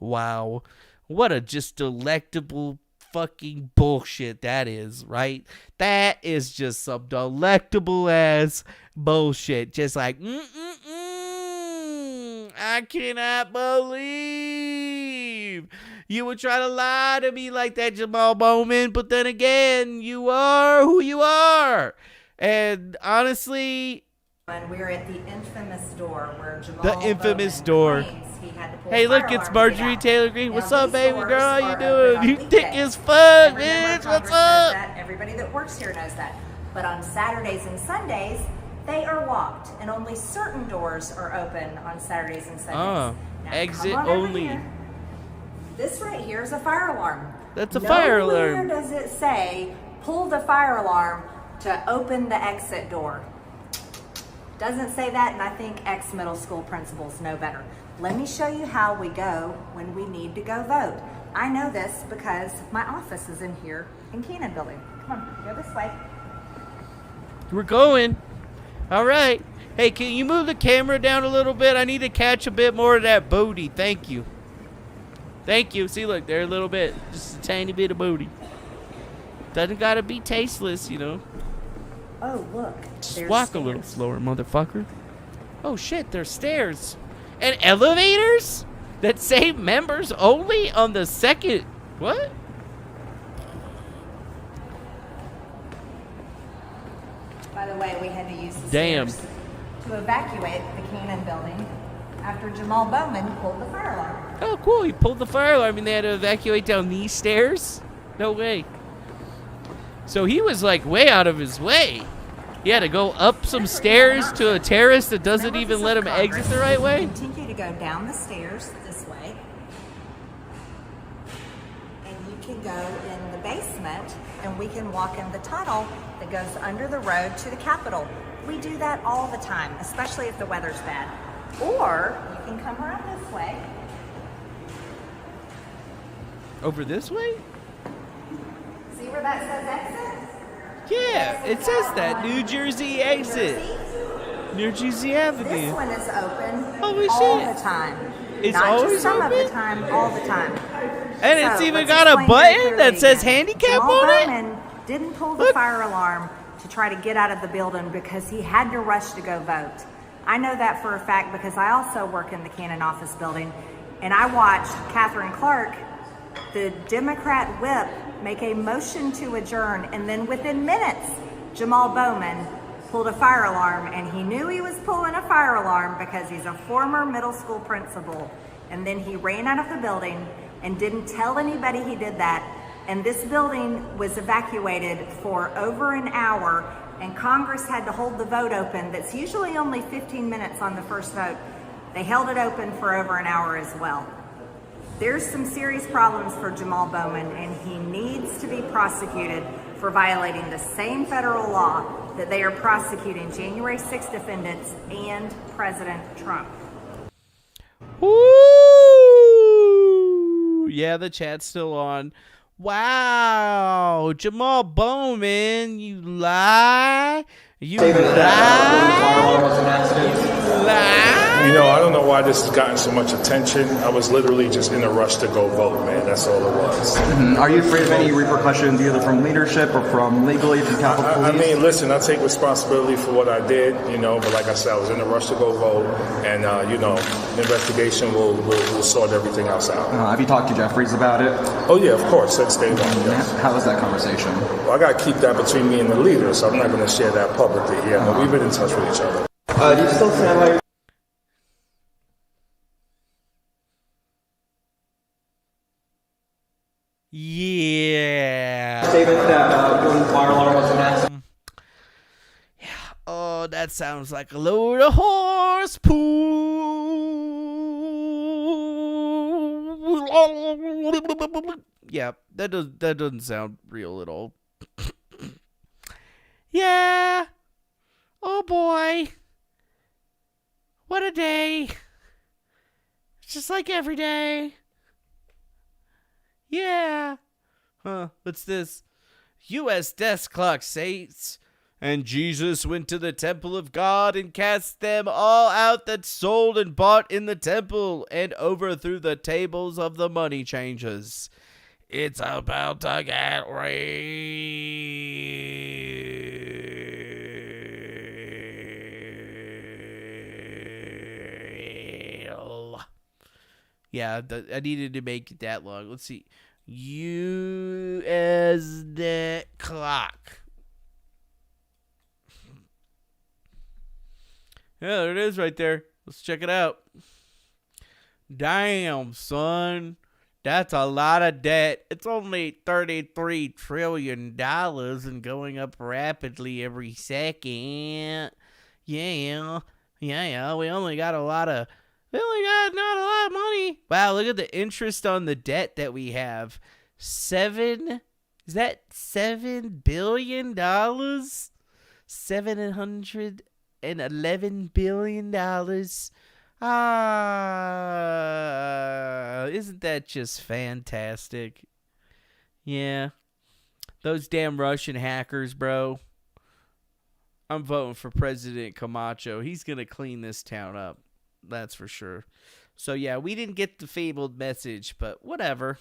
Wow. What a just delectable fucking bullshit that is, right? That is just some delectable ass bullshit. Just like, I cannot believe you would try to lie to me like that, Jamal Bowman. But then again, you are who you are. And honestly, and we're at the infamous door where Jamal infamous Bowman door. claims he had to pull Hey, a look, fire it's alarm Marjorie to get out. Taylor Greene. What's up, baby These girl? How doors you are doing? open You on thick weekdays. as fuck, And remember, bitch. What's Congress knows up? that. Everybody that works here knows that. But on Saturdays and Sundays, they are locked, and only certain doors are open on Saturdays and Sundays. Now, exit come on over only. here. This right here is a fire alarm. That's a fire alarm. Nowhere does it say pull the fire alarm to open the exit door. Doesn't say that, and I think ex-middle school principals know better. Let me show you how we go when we need to go vote. I know this because my office is in here in Keenan Building. Come on, go this way. We're going. All right. Hey, can you move the camera down a little bit? I need to catch a bit more of that booty. Thank you. Thank you. See, look, there a little bit. Just a tiny bit of booty. Doesn't gotta be tasteless, you know. Oh, look. Just walk a little slower, motherfucker. Oh, shit, there's stairs. And elevators that say members only on the second. What? By the way, we had to use the Damn. stairs to evacuate the Cannon building after Jamal Bowman pulled the fire alarm. Oh, cool. He pulled the fire alarm and they had to evacuate down these stairs? No way. So he was like way out of his way. He had to go up some stairs to a terrace that doesn't even let him exit the right way? Continue to go down the stairs this way. And you can go in the basement and we can walk in the tunnel that goes under the road to the Capitol. We do that all the time, especially if the weather's bad. Or you can come around this way. Over this way? See where that says exit? Yeah, it says that. New Jersey exit. New Jersey Avenue. This one is open Holy all shit. the time. It's Not always just some open? of the time, all the time. And it's So, even let's got a explain button very that clearly says again. handicap Jamal on it? Bowman didn't pull the fire alarm to try to get out of the building because he had to rush to go vote. I know that for a fact because I also work in the Cannon office building, and I watched Catherine Clark, the Democrat whip, make a motion to adjourn, and then within minutes, Jamal Bowman pulled a fire alarm, and he knew he was pulling a fire alarm because he's a former middle school principal. And then he ran out of the building and didn't tell anybody he did that. And this building was evacuated for over an hour, and Congress had to hold the vote open. That's usually only 15 minutes on the first vote. They held it open for over an hour as well. There's some serious problems for Jamal Bowman, and he needs to be prosecuted for violating the same federal law that they are prosecuting January 6 defendants and President Trump. Woo! Yeah, the chat's still on. Wow, Jamal Bowman, you lie. You lie. You lie. You know, I don't know why this has gotten so much attention. I was literally just in a rush to go vote, man. That's all it was. Are you afraid of any repercussions, either from leadership or from legally from Capitol Police? I mean, listen, I take responsibility for what I did, you know, but like I said, I was in a rush to go vote, and, you know, the investigation will sort everything else out. Have you talked to Jeffries about it? Oh, yeah, of course, since day one, yes. How was that conversation? Well, I got to keep that between me and the leader, so I'm not going to share that publicly. Yeah, but we've been in touch with each other. Do you still stand by? Yeah. Statement that the fire alarm was an accident. Yeah. Oh, that sounds like a load of horse poo. Yeah, that doesn't sound real at all. Yeah. Oh boy. What a day. It's just like every day. Yeah. Huh, what's this? U.S. desk clock states, and Jesus went to the temple of God and cast them all out that sold and bought in the temple, and overthrew the tables of the money changers. It's about to get real. Yeah, I needed to make it that long. Let's see. U.S. net clock. Yeah, there it is right there. Let's check it out. Damn, son. That's a lot of debt. It's only $33 trillion and going up rapidly every second. Yeah. We only got not a lot of money. Wow, look at the interest on the debt that we have. $7 billion? $711 billion. Isn't that just fantastic? Yeah. Those damn Russian hackers, bro. I'm voting for President Camacho. He's going to clean this town up. That's for sure. So, yeah, we didn't get the fabled message, but whatever.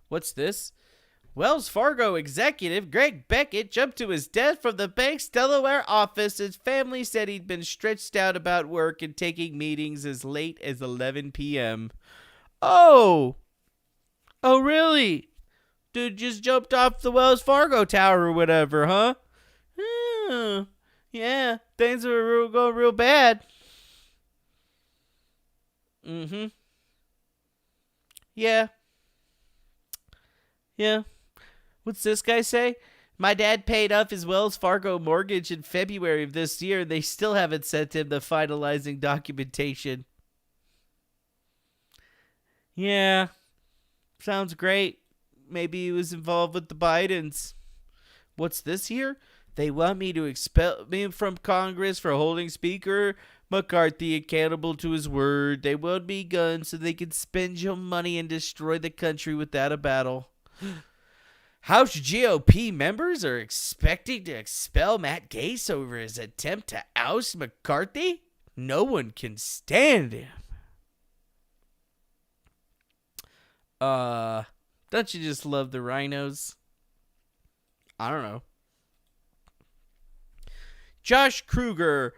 What's this? Wells Fargo executive Greg Beckett jumped to his death from the bank's Delaware office. His family said he'd been stretched out about work and taking meetings as late as 11 p.m. Oh, really? Dude just jumped off the Wells Fargo tower or whatever, huh? Yeah, things are going real bad. Yeah. Yeah. What's this guy say? My dad paid off his Wells Fargo mortgage in February of this year, and they still haven't sent him the finalizing documentation. Yeah. Sounds great. Maybe he was involved with the Bidens. What's this here? They want me to expel me from Congress for holding Speaker McCarthy accountable to his word. They want me guns so they can spend your money and destroy the country without a battle. House GOP members are expecting to expel Matt Gaetz over his attempt to oust McCarthy? No one can stand him. Don't you just love the rhinos? I don't know. Josh Kruger,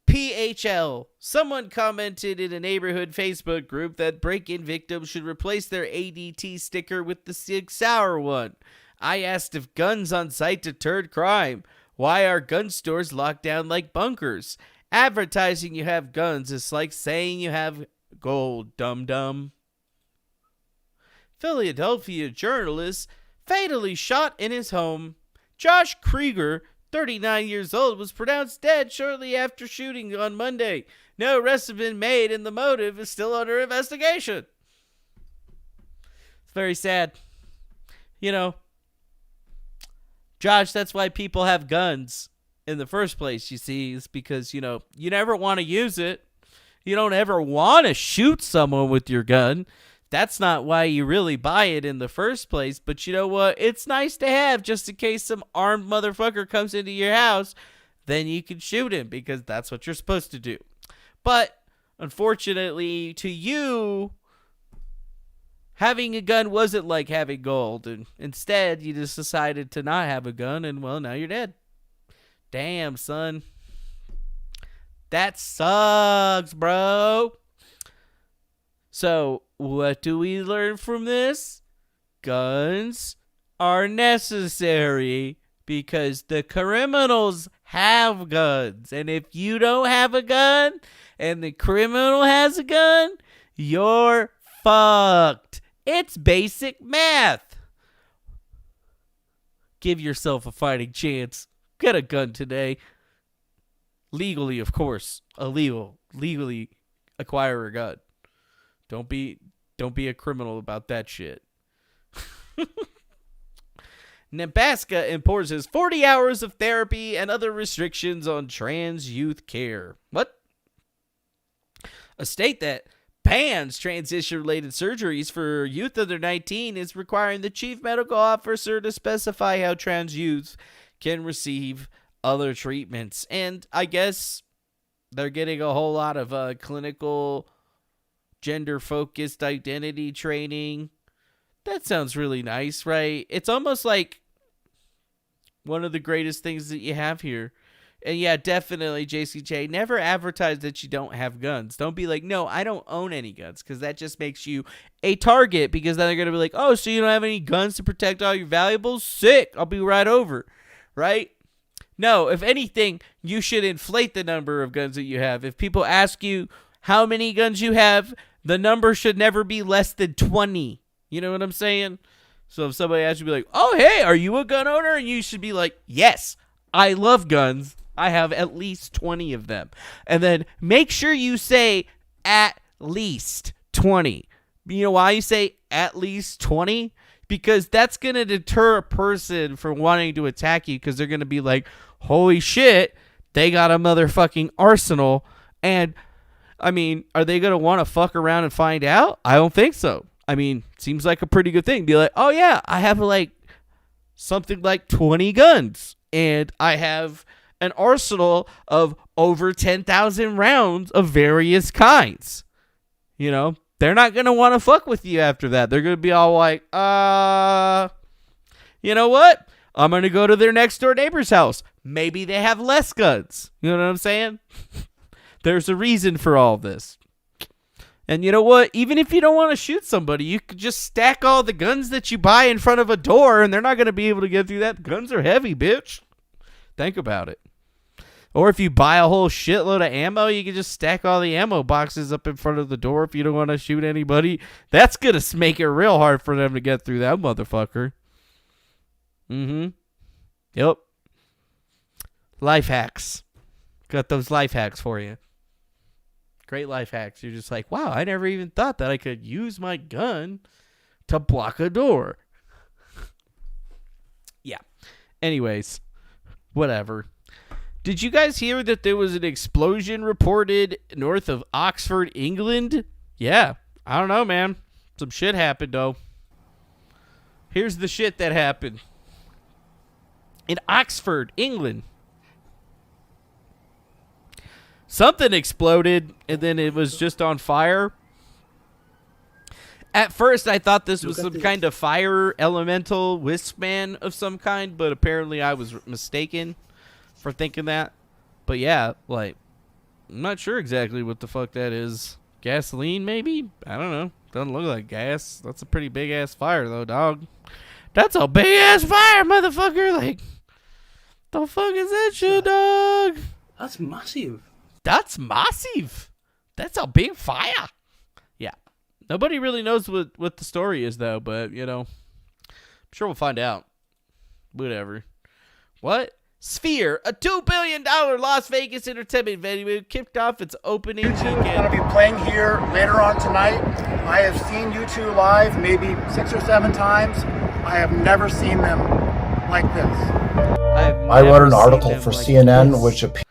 PHL. Someone commented in a neighborhood Facebook group that break-in victims should replace their ADT sticker with the Sig Sauer one. I asked if guns on site deterred crime. Why are gun stores locked down like bunkers? Advertising you have guns is like saying you have gold, dum-dum. Philadelphia journalist fatally shot in his home. Josh Krieger, 39 years old, was pronounced dead shortly after shooting on Monday. No arrests have been made and the motive is still under investigation. It's very sad. You know, Josh, that's why people have guns in the first place, you see, is because, you know, you never want to use it. You don't ever want to shoot someone with your gun. That's not why you really buy it in the first place. But you know what? It's nice to have just in case some armed motherfucker comes into your house. Then you can shoot him because that's what you're supposed to do. But unfortunately to you, having a gun wasn't like having gold. And instead, you just decided to not have a gun. And well, now you're dead. Damn, son. That sucks, bro. So, what do we learn from this? Guns are necessary because the criminals have guns. And if you don't have a gun and the criminal has a gun, you're fucked. It's basic math. Give yourself a fighting chance. Get a gun today. Legally, of course. Legally acquire a gun. Don't be a criminal about that shit. Nebraska imposes 40 hours of therapy and other restrictions on trans youth care. What? A state that bans transition-related surgeries for youth under 19 is requiring the chief medical officer to specify how trans youth can receive other treatments. And I guess they're getting a whole lot of clinical gender-focused identity training. That sounds really nice, right? It's almost like one of the greatest things that you have here. And yeah, definitely, JCJ, never advertise that you don't have guns. Don't be like, no, I don't own any guns, because that just makes you a target, because then they're going to be like, oh, so you don't have any guns to protect all your valuables? Sick. I'll be right over, right? No, if anything, you should inflate the number of guns that you have. If people ask you how many guns you have, the number should never be less than 20. You know what I'm saying? So if somebody asks you, be like, oh, hey, are you a gun owner? And you should be like, yes, I love guns. I have at least 20 of them. And then make sure you say at least 20. You know why you say at least 20? Because that's going to deter a person from wanting to attack you, because they're going to be like, holy shit, they got a motherfucking arsenal. And, I mean, are they going to want to fuck around and find out? I don't think so. I mean, seems like a pretty good thing. Be like, oh yeah, I have like something like 20 guns. And I have an arsenal of over 10,000 rounds of various kinds. You know, they're not going to want to fuck with you after that. They're going to be all like, you know what? I'm going to go to their next door neighbor's house. Maybe they have less guns. You know what I'm saying? There's a reason for all this. And you know what? Even if you don't want to shoot somebody, you could just stack all the guns that you buy in front of a door, and they're not going to be able to get through that. Guns are heavy, bitch. Think about it. Or if you buy a whole shitload of ammo, you can just stack all the ammo boxes up in front of the door if you don't want to shoot anybody. That's going to make it real hard for them to get through that motherfucker. Mm-hmm. Yep. Life hacks. Got those life hacks for you. Great life hacks. You're just like, wow, I never even thought that I could use my gun to block a door. Yeah. Anyways, whatever. Did you guys hear that there was an explosion reported north of Oxford, England? Yeah. I don't know, man. Some shit happened, though. Here's the shit that happened. In Oxford, England. Something exploded, and then it was just on fire. At first, I thought this was some kind of fire elemental wisp man of some kind, but apparently I was mistaken for thinking that. But yeah, like, I'm not sure exactly what the fuck that is. Gasoline, maybe? I don't know. Doesn't look like gas. That's a pretty big-ass fire, though, dog. That's a big-ass fire, motherfucker. Like, the fuck is that shit, dog? That's massive. That's massive. That's a big fire. Yeah. Nobody really knows what the story is, though, but, you know, I'm sure we'll find out. Whatever. What? Sphere, a $2 billion Las Vegas entertainment venue, kicked off its opening weekend. U2 is going to be playing here later on tonight. I have seen U2 live maybe 6 or 7 times. I have never seen them like this. I wrote an article for CNN, which appeared.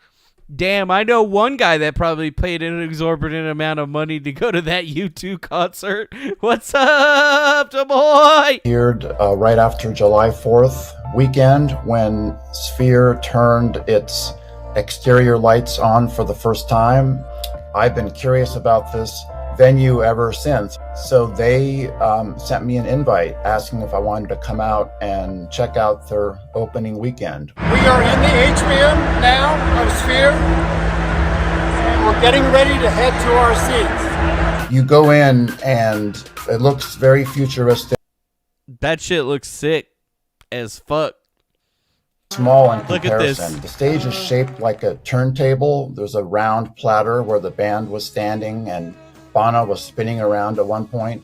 Damn, I know one guy that probably paid an exorbitant amount of money to go to that U2 concert. What's up, the boy? Appeared right after July 4th weekend when Sphere turned its exterior lights on for the first time. I've been curious about this venue ever since. So they sent me an invite asking if I wanted to come out and check out their opening weekend. We are in the atrium now of Sphere, and we're getting ready to head to our seats. You go in and it looks very futuristic. That shit looks sick as fuck. Small in Look comparison. at this. The stage is shaped like a turntable. There's a round platter where the band was standing and Bono was spinning around at one point.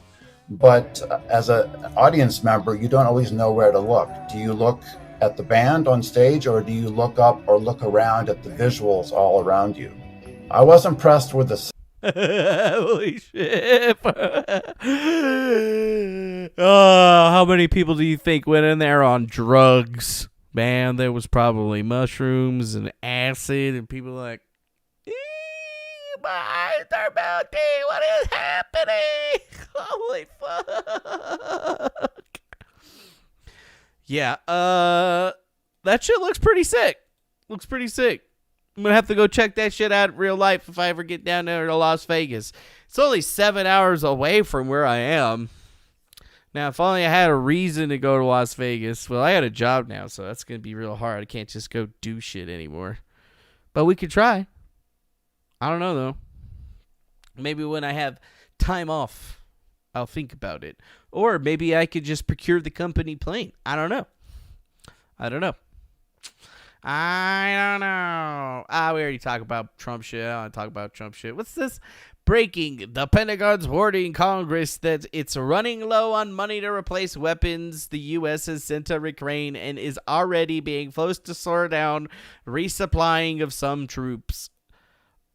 But as an audience member, you don't always know where to look. Do you look at the band on stage, or do you look up or look around at the visuals all around you? I was impressed with the Holy shit. Oh, how many people do you think went in there on drugs? Man, there was probably mushrooms and acid, and people like, my eyes are melting. What is happening? Holy fuck. Yeah, that shit looks pretty sick. Looks pretty sick. I'm gonna have to go check that shit out in real life if I ever get down there to Las Vegas. It's only 7 hours away from where I am. Now, if only I had a reason to go to Las Vegas. Well, I got a job now, so that's gonna be real hard. I can't just go do shit anymore. But we could try. I don't know, though. Maybe when I have time off, I'll think about it. Or maybe I could just procure the company plane. I don't know. I don't know. We already talked about Trump shit. I don't want to talk about Trump shit. What's this? Breaking. The Pentagon's warning Congress that it's running low on money to replace weapons the U.S. has sent to Ukraine and is already being forced to slow down resupplying of some troops.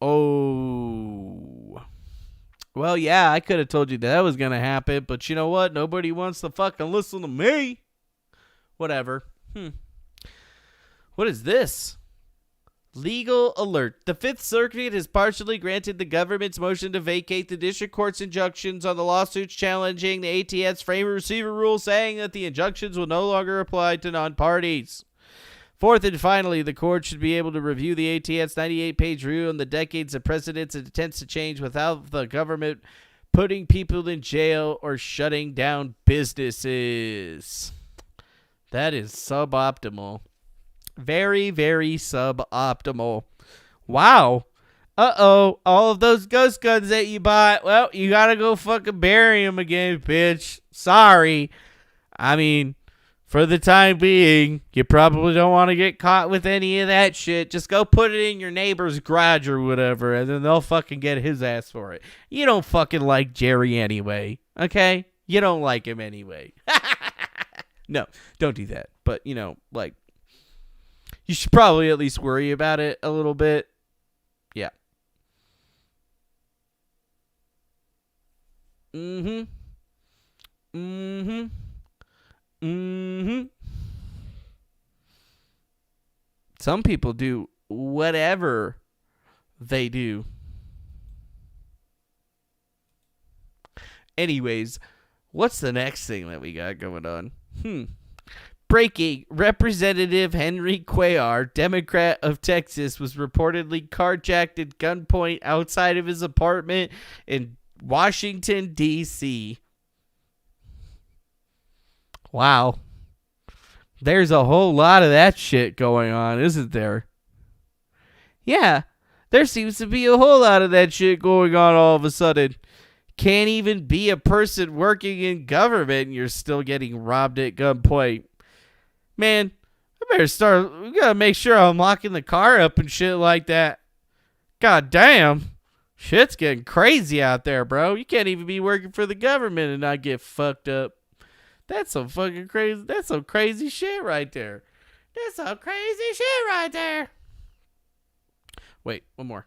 Oh. Well, yeah, I could have told you that was going to happen, but you know what? Nobody wants to fucking listen to me. Whatever. What is this? Legal alert. The Fifth Circuit has partially granted the government's motion to vacate the district court's injunctions on the lawsuits challenging the ATS frame and receiver rule, saying that the injunctions will no longer apply to non-parties. Fourth and finally, the court should be able to review the ATS 98-page review on the decades of precedents it attempts to change without the government putting people in jail or shutting down businesses. That is suboptimal. Very, very suboptimal. Wow. Uh-oh. All of those ghost guns that you bought, well, you gotta go fucking bury them again, bitch. Sorry. I mean, For the time being, you probably don't want to get caught with any of that shit. Just go put it in your neighbor's garage or whatever, and then they'll fucking get his ass for it. You don't fucking like Jerry anyway, okay? You don't like him anyway. No, don't do that. But, you know, like, you should probably at least worry about it a little bit. Yeah. Mm-hmm. Mm-hmm. Mm-hmm. Some people do whatever they do. Anyways, what's the next thing that we got going on? Breaking. Representative Henry Cuellar, Democrat of Texas, was reportedly carjacked at gunpoint outside of his apartment in Washington, D.C. Wow. There's a whole lot of that shit going on, isn't there? Yeah, there seems to be a whole lot of that shit going on all of a sudden. Can't even be a person working in government and you're still getting robbed at gunpoint. Man, we gotta make sure I'm locking the car up and shit like that. God damn. Shit's getting crazy out there, bro. You can't even be working for the government and not get fucked up. That's some fucking crazy. That's some crazy shit right there. That's some crazy shit right there. Wait, one more.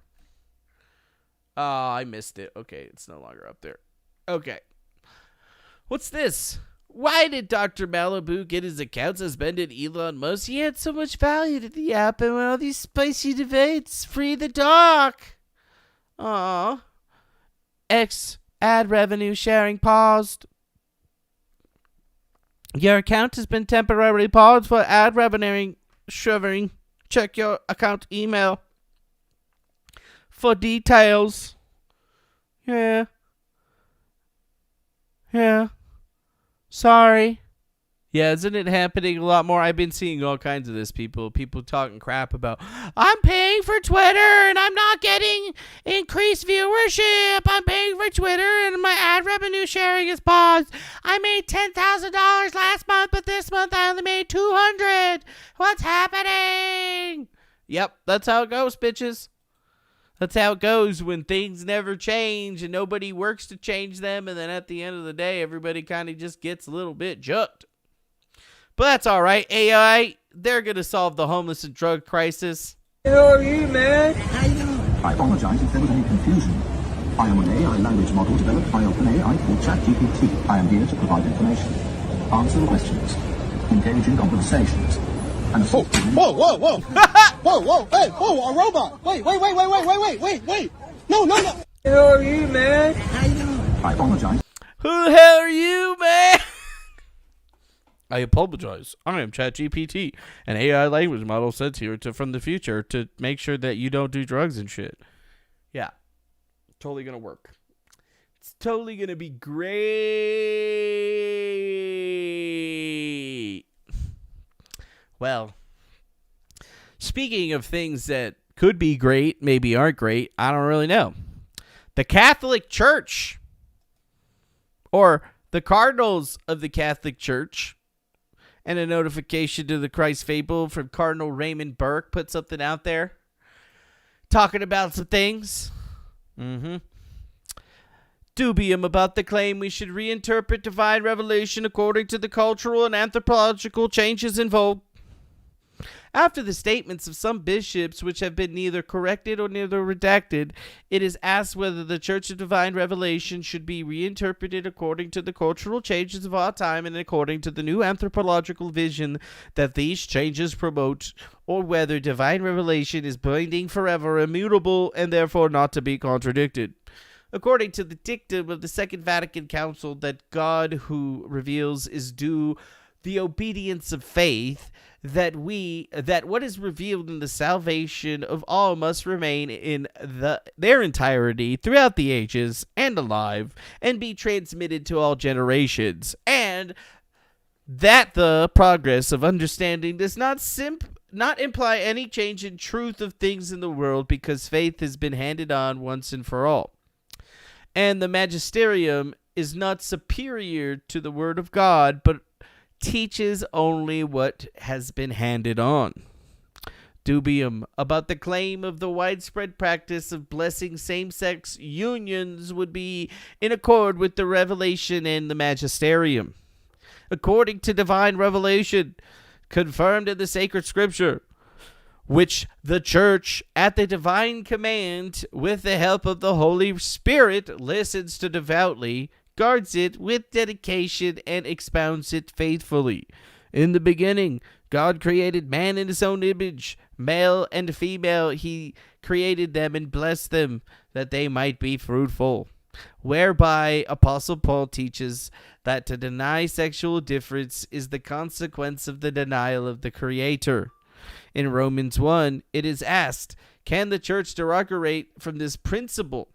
Oh, I missed it. Okay, it's no longer up there. Okay. What's this? Why did Dr. Malibu get his account suspended? Elon Musk, he had so much value to the app, and when all these spicy debates, free the dog. Aw. X ad revenue sharing paused. Your account has been temporarily paused for ad revenue sharing. Check your account email for details. Yeah. Sorry. Yeah, isn't it happening a lot more? I've been seeing all kinds of this, people talking crap about, I'm paying for Twitter and I'm not getting increased viewership. I'm paying for Twitter and my ad revenue sharing is paused. I made $10,000 last month, but this month I only made $200. What's happening? Yep, that's how it goes, bitches. That's how it goes when things never change and nobody works to change them, and then at the end of the day, everybody kind of just gets a little bit jucked. But that's all right. AI, they're going to solve the homeless and drug crisis. Who are you, man? How you doing? I apologize if there was any confusion. I am an AI language model developed by OpenAI called ChatGPT. I am here to provide information, answer questions, engage in conversations, and whoa, whoa, hey, a robot. Wait. No. Who are you, man? How you doing? I apologize. Who the hell are you, man? I apologize. I am ChatGPT, an AI language model sent here from the future to make sure that you don't do drugs and shit. Yeah. Totally gonna work. It's totally gonna be great. Well, speaking of things that could be great, maybe aren't great, I don't really know. The Catholic Church, or the Cardinals of the Catholic Church, and a notification to the Christ Fable from Cardinal Raymond Burke put something out there talking about some things. Dubium about the claim we should reinterpret divine revelation according to the cultural and anthropological changes in vogue. After the statements of some bishops, which have been neither corrected or neither redacted, it is asked whether the Church of Divine Revelation should be reinterpreted according to the cultural changes of our time and according to the new anthropological vision that these changes promote, or whether divine revelation is binding forever, immutable, and therefore not to be contradicted. According to the dictum of the Second Vatican Council, that God who reveals is due the obedience of faith, that what is revealed in the salvation of all must remain in their entirety throughout the ages and alive and be transmitted to all generations, and that the progress of understanding does not imply any change in truth of things in the world, because faith has been handed on once and for all, and the magisterium is not superior to the word of God, but teaches only what has been handed on. Dubium about the claim of the widespread practice of blessing same-sex unions would be in accord with the revelation and the magisterium. According to divine revelation, confirmed in the sacred scripture, which the church, at the divine command, with the help of the Holy Spirit, listens to devoutly, guards it with dedication, and expounds it faithfully. In the beginning, God created man in his own image. Male and female he created them and blessed them, that they might be fruitful. Whereby Apostle Paul teaches that to deny sexual difference is the consequence of the denial of the Creator. In Romans 1, it is asked, can the church derogate from this principle,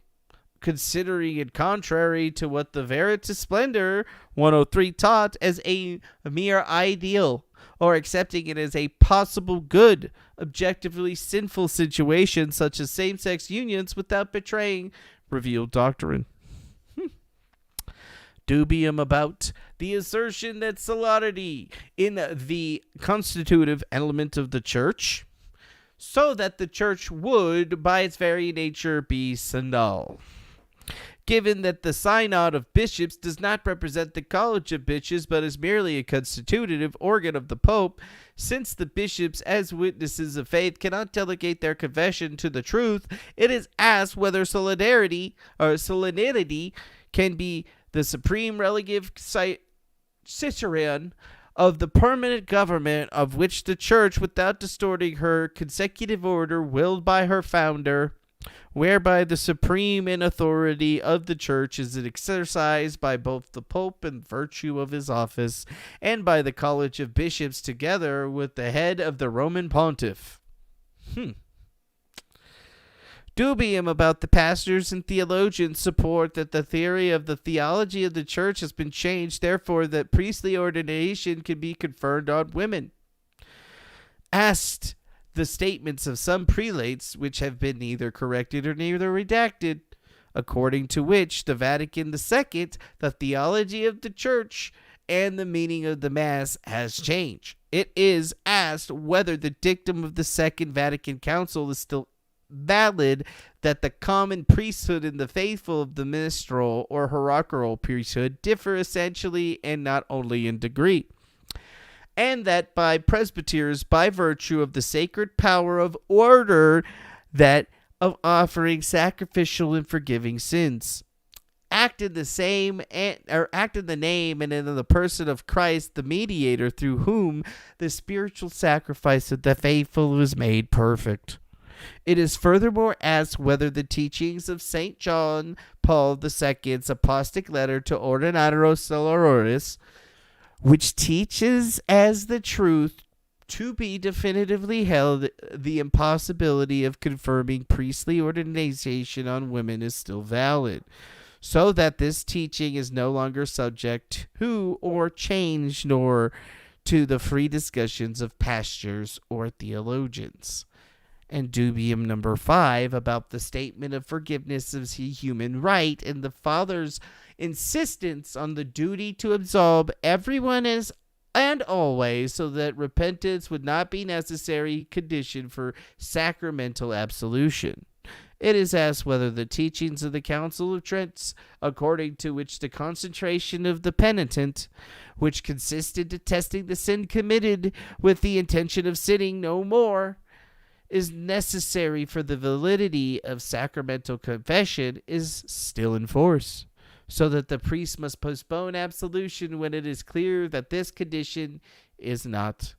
considering it contrary to what the Veritas Splendor 103 taught as a mere ideal, or accepting it as a possible good, objectively sinful situation such as same-sex unions without betraying revealed doctrine? Dubium about the assertion that solidity in the constitutive element of the church, so that the church would, by its very nature, be synod. Given that the synod of bishops does not represent the college of bishops, but is merely a constitutive organ of the pope, since the bishops, as witnesses of faith, cannot delegate their confession to the truth, it is asked whether solemnity can be the supreme relative cicerone of the permanent government of which the church, without distorting her consecutive order willed by her founder, whereby the supreme in authority of the church is exercised by both the pope in virtue of his office, and by the college of bishops together with the head of the Roman pontiff. Dubium about the pastors and theologians support that the theory of the theology of the church has been changed, therefore that priestly ordination can be conferred on women. Asked the statements of some prelates, which have been neither corrected or neither redacted, according to which the Vatican II, the theology of the church, and the meaning of the Mass has changed. It is asked whether the dictum of the Second Vatican Council is still valid, that the common priesthood and the faithful of the ministerial or hierarchical priesthood differ essentially and not only in degree, and that by presbyters, by virtue of the sacred power of order, that of offering sacrificial and forgiving sins, act in the name and in the person of Christ, the mediator, through whom the spiritual sacrifice of the faithful is made perfect. It is furthermore asked whether the teachings of St. John Paul II's apostolic letter to Ordinatores Celulares, which teaches as the truth to be definitively held the impossibility of confirming priestly ordination on women, is still valid, so that this teaching is no longer subject to or changed nor to the free discussions of pastors or theologians. And dubium number 5 about the statement of forgiveness as a human right and the Father's insistence on the duty to absolve everyone as and always, so that repentance would not be necessary condition for sacramental absolution. It is asked whether the teachings of the Council of Trent, according to which the concentration of the penitent, which consisted in detesting the sin committed with the intention of sinning no more, is necessary for the validity of sacramental confession, is still in force, so that the priest must postpone absolution when it is clear that this condition is not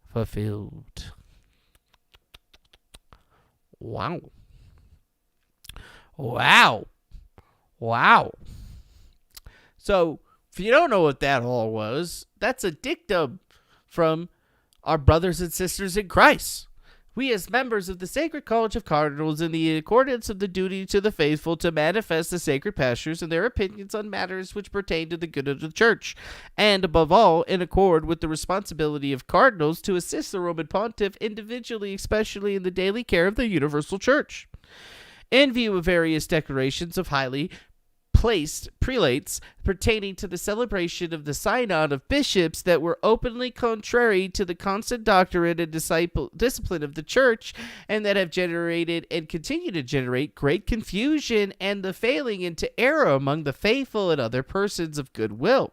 fulfilled. Wow. So, if you don't know what that all was, that's a dictum from our brothers and sisters in Christ. We, as members of the Sacred College of Cardinals, in the accordance of the duty to the faithful, to manifest the sacred pastors and their opinions on matters which pertain to the good of the Church, and, above all, in accord with the responsibility of cardinals, to assist the Roman Pontiff individually, especially in the daily care of the universal Church. In view of various declarations of highly placed prelates pertaining to the celebration of the synod of bishops that were openly contrary to the constant doctrine and discipline of the church, and that have generated and continue to generate great confusion and the failing into error among the faithful and other persons of goodwill,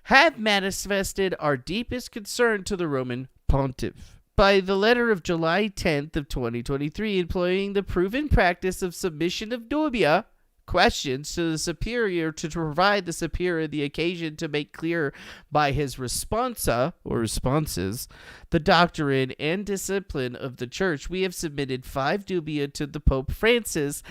have manifested our deepest concern to the Roman Pontiff by the letter of July 10th of 2023, employing the proven practice of submission of dubia questions to the superior to provide the superior the occasion to make clear by his responsa or responses the doctrine and discipline of the church. We have submitted 5 dubia to the Pope Francis,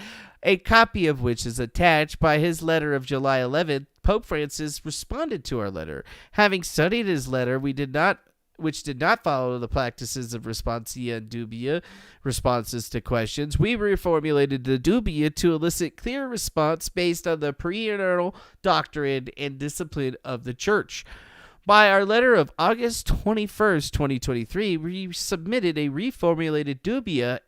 a copy of which is attached. By his letter of July 11th, Pope Francis responded to our letter. Having studied his letter, which did not follow the practices of responsia and dubia, responses to questions, we reformulated the dubia to elicit clear response based on the pre-eternal doctrine and discipline of the church. By our letter of August 21st, 2023, we submitted a reformulated dubia,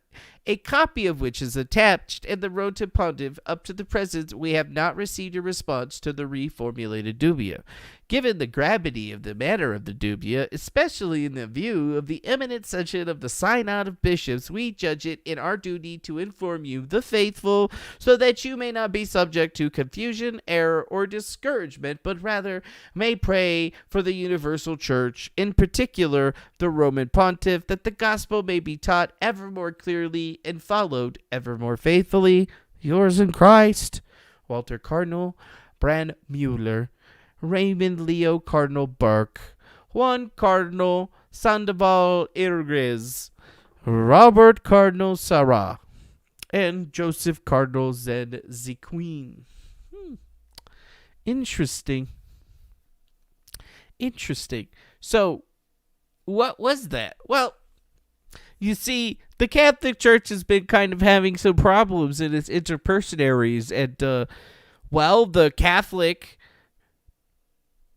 a copy of which is attached, and the road to Pontiff. Up to the present, we have not received a response to the reformulated dubia. Given the gravity of the matter of the dubia, especially in the view of the imminent session of the Synod of Bishops, we judge it in our duty to inform you, the faithful, so that you may not be subject to confusion, error, or discouragement, but rather may pray for the universal church, in particular the Roman Pontiff, that the gospel may be taught ever more clearly and followed ever more faithfully. Yours in Christ, Walter Cardinal Brandmuller, Raymond Leo Cardinal Burke, Juan Cardinal Sandoval Irgres, Robert Cardinal Sarah, and Joseph Cardinal Zed Zequeen. Interesting. So, what was that? Well, you see, the Catholic Church has been kind of having some problems in its interpersonaries, and, the Catholic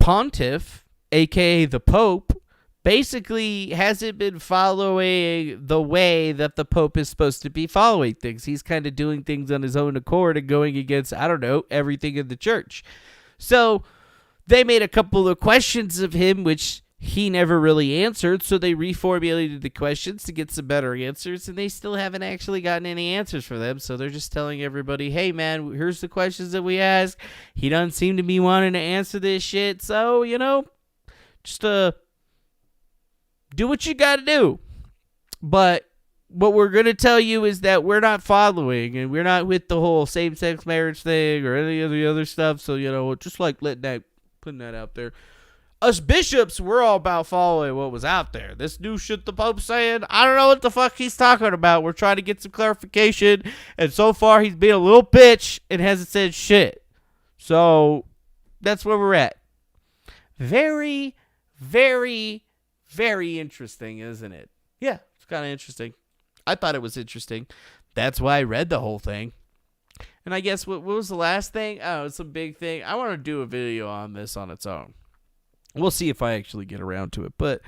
Pontiff, aka the Pope, basically hasn't been following the way that the Pope is supposed to be following things. He's kind of doing things on his own accord and going against, everything in the church. So they made a couple of questions of him, which he never really answered, so they reformulated the questions to get some better answers, and they still haven't actually gotten any answers for them, so they're just telling everybody, hey man, here's the questions that we ask. He doesn't seem to be wanting to answer this shit, so, just do what you gotta do. But what we're gonna tell you is that we're not following, and we're not with the whole same-sex marriage thing or any of the other stuff, so, just like putting that out there. Us bishops, we're all about following what was out there. This new shit the Pope's saying, I don't know what the fuck he's talking about. We're trying to get some clarification, and so far he's been a little bitch and hasn't said shit. So, that's where we're at. Very, very, very interesting, isn't it? Yeah, it's kind of interesting. I thought it was interesting. That's why I read the whole thing. And I guess, what was the last thing? Oh, it's a big thing. I want to do a video on this on its own. We'll see if I actually get around to it. But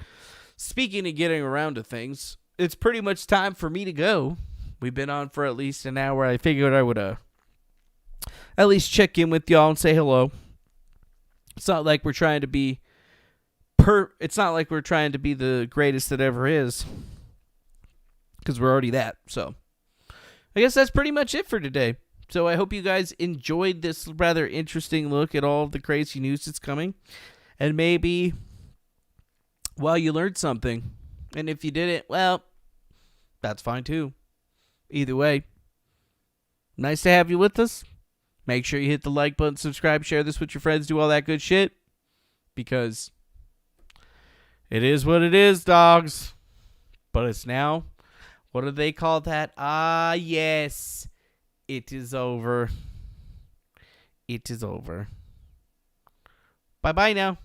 speaking of getting around to things, it's pretty much time for me to go. We've been on for at least an hour. I figured I would at least check in with y'all and say hello. It's not like we're trying to be it's not like we're trying to be the greatest that ever is, because we're already that. So I guess that's pretty much it for today. So I hope you guys enjoyed this rather interesting look at all of the crazy news that's coming. And maybe, you learned something. And if you didn't, that's fine too. Either way, nice to have you with us. Make sure you hit the like button, subscribe, share this with your friends, do all that good shit. Because it is what it is, dogs. But it's now, what do they call that? Ah, yes. It is over. It is over. Bye-bye now.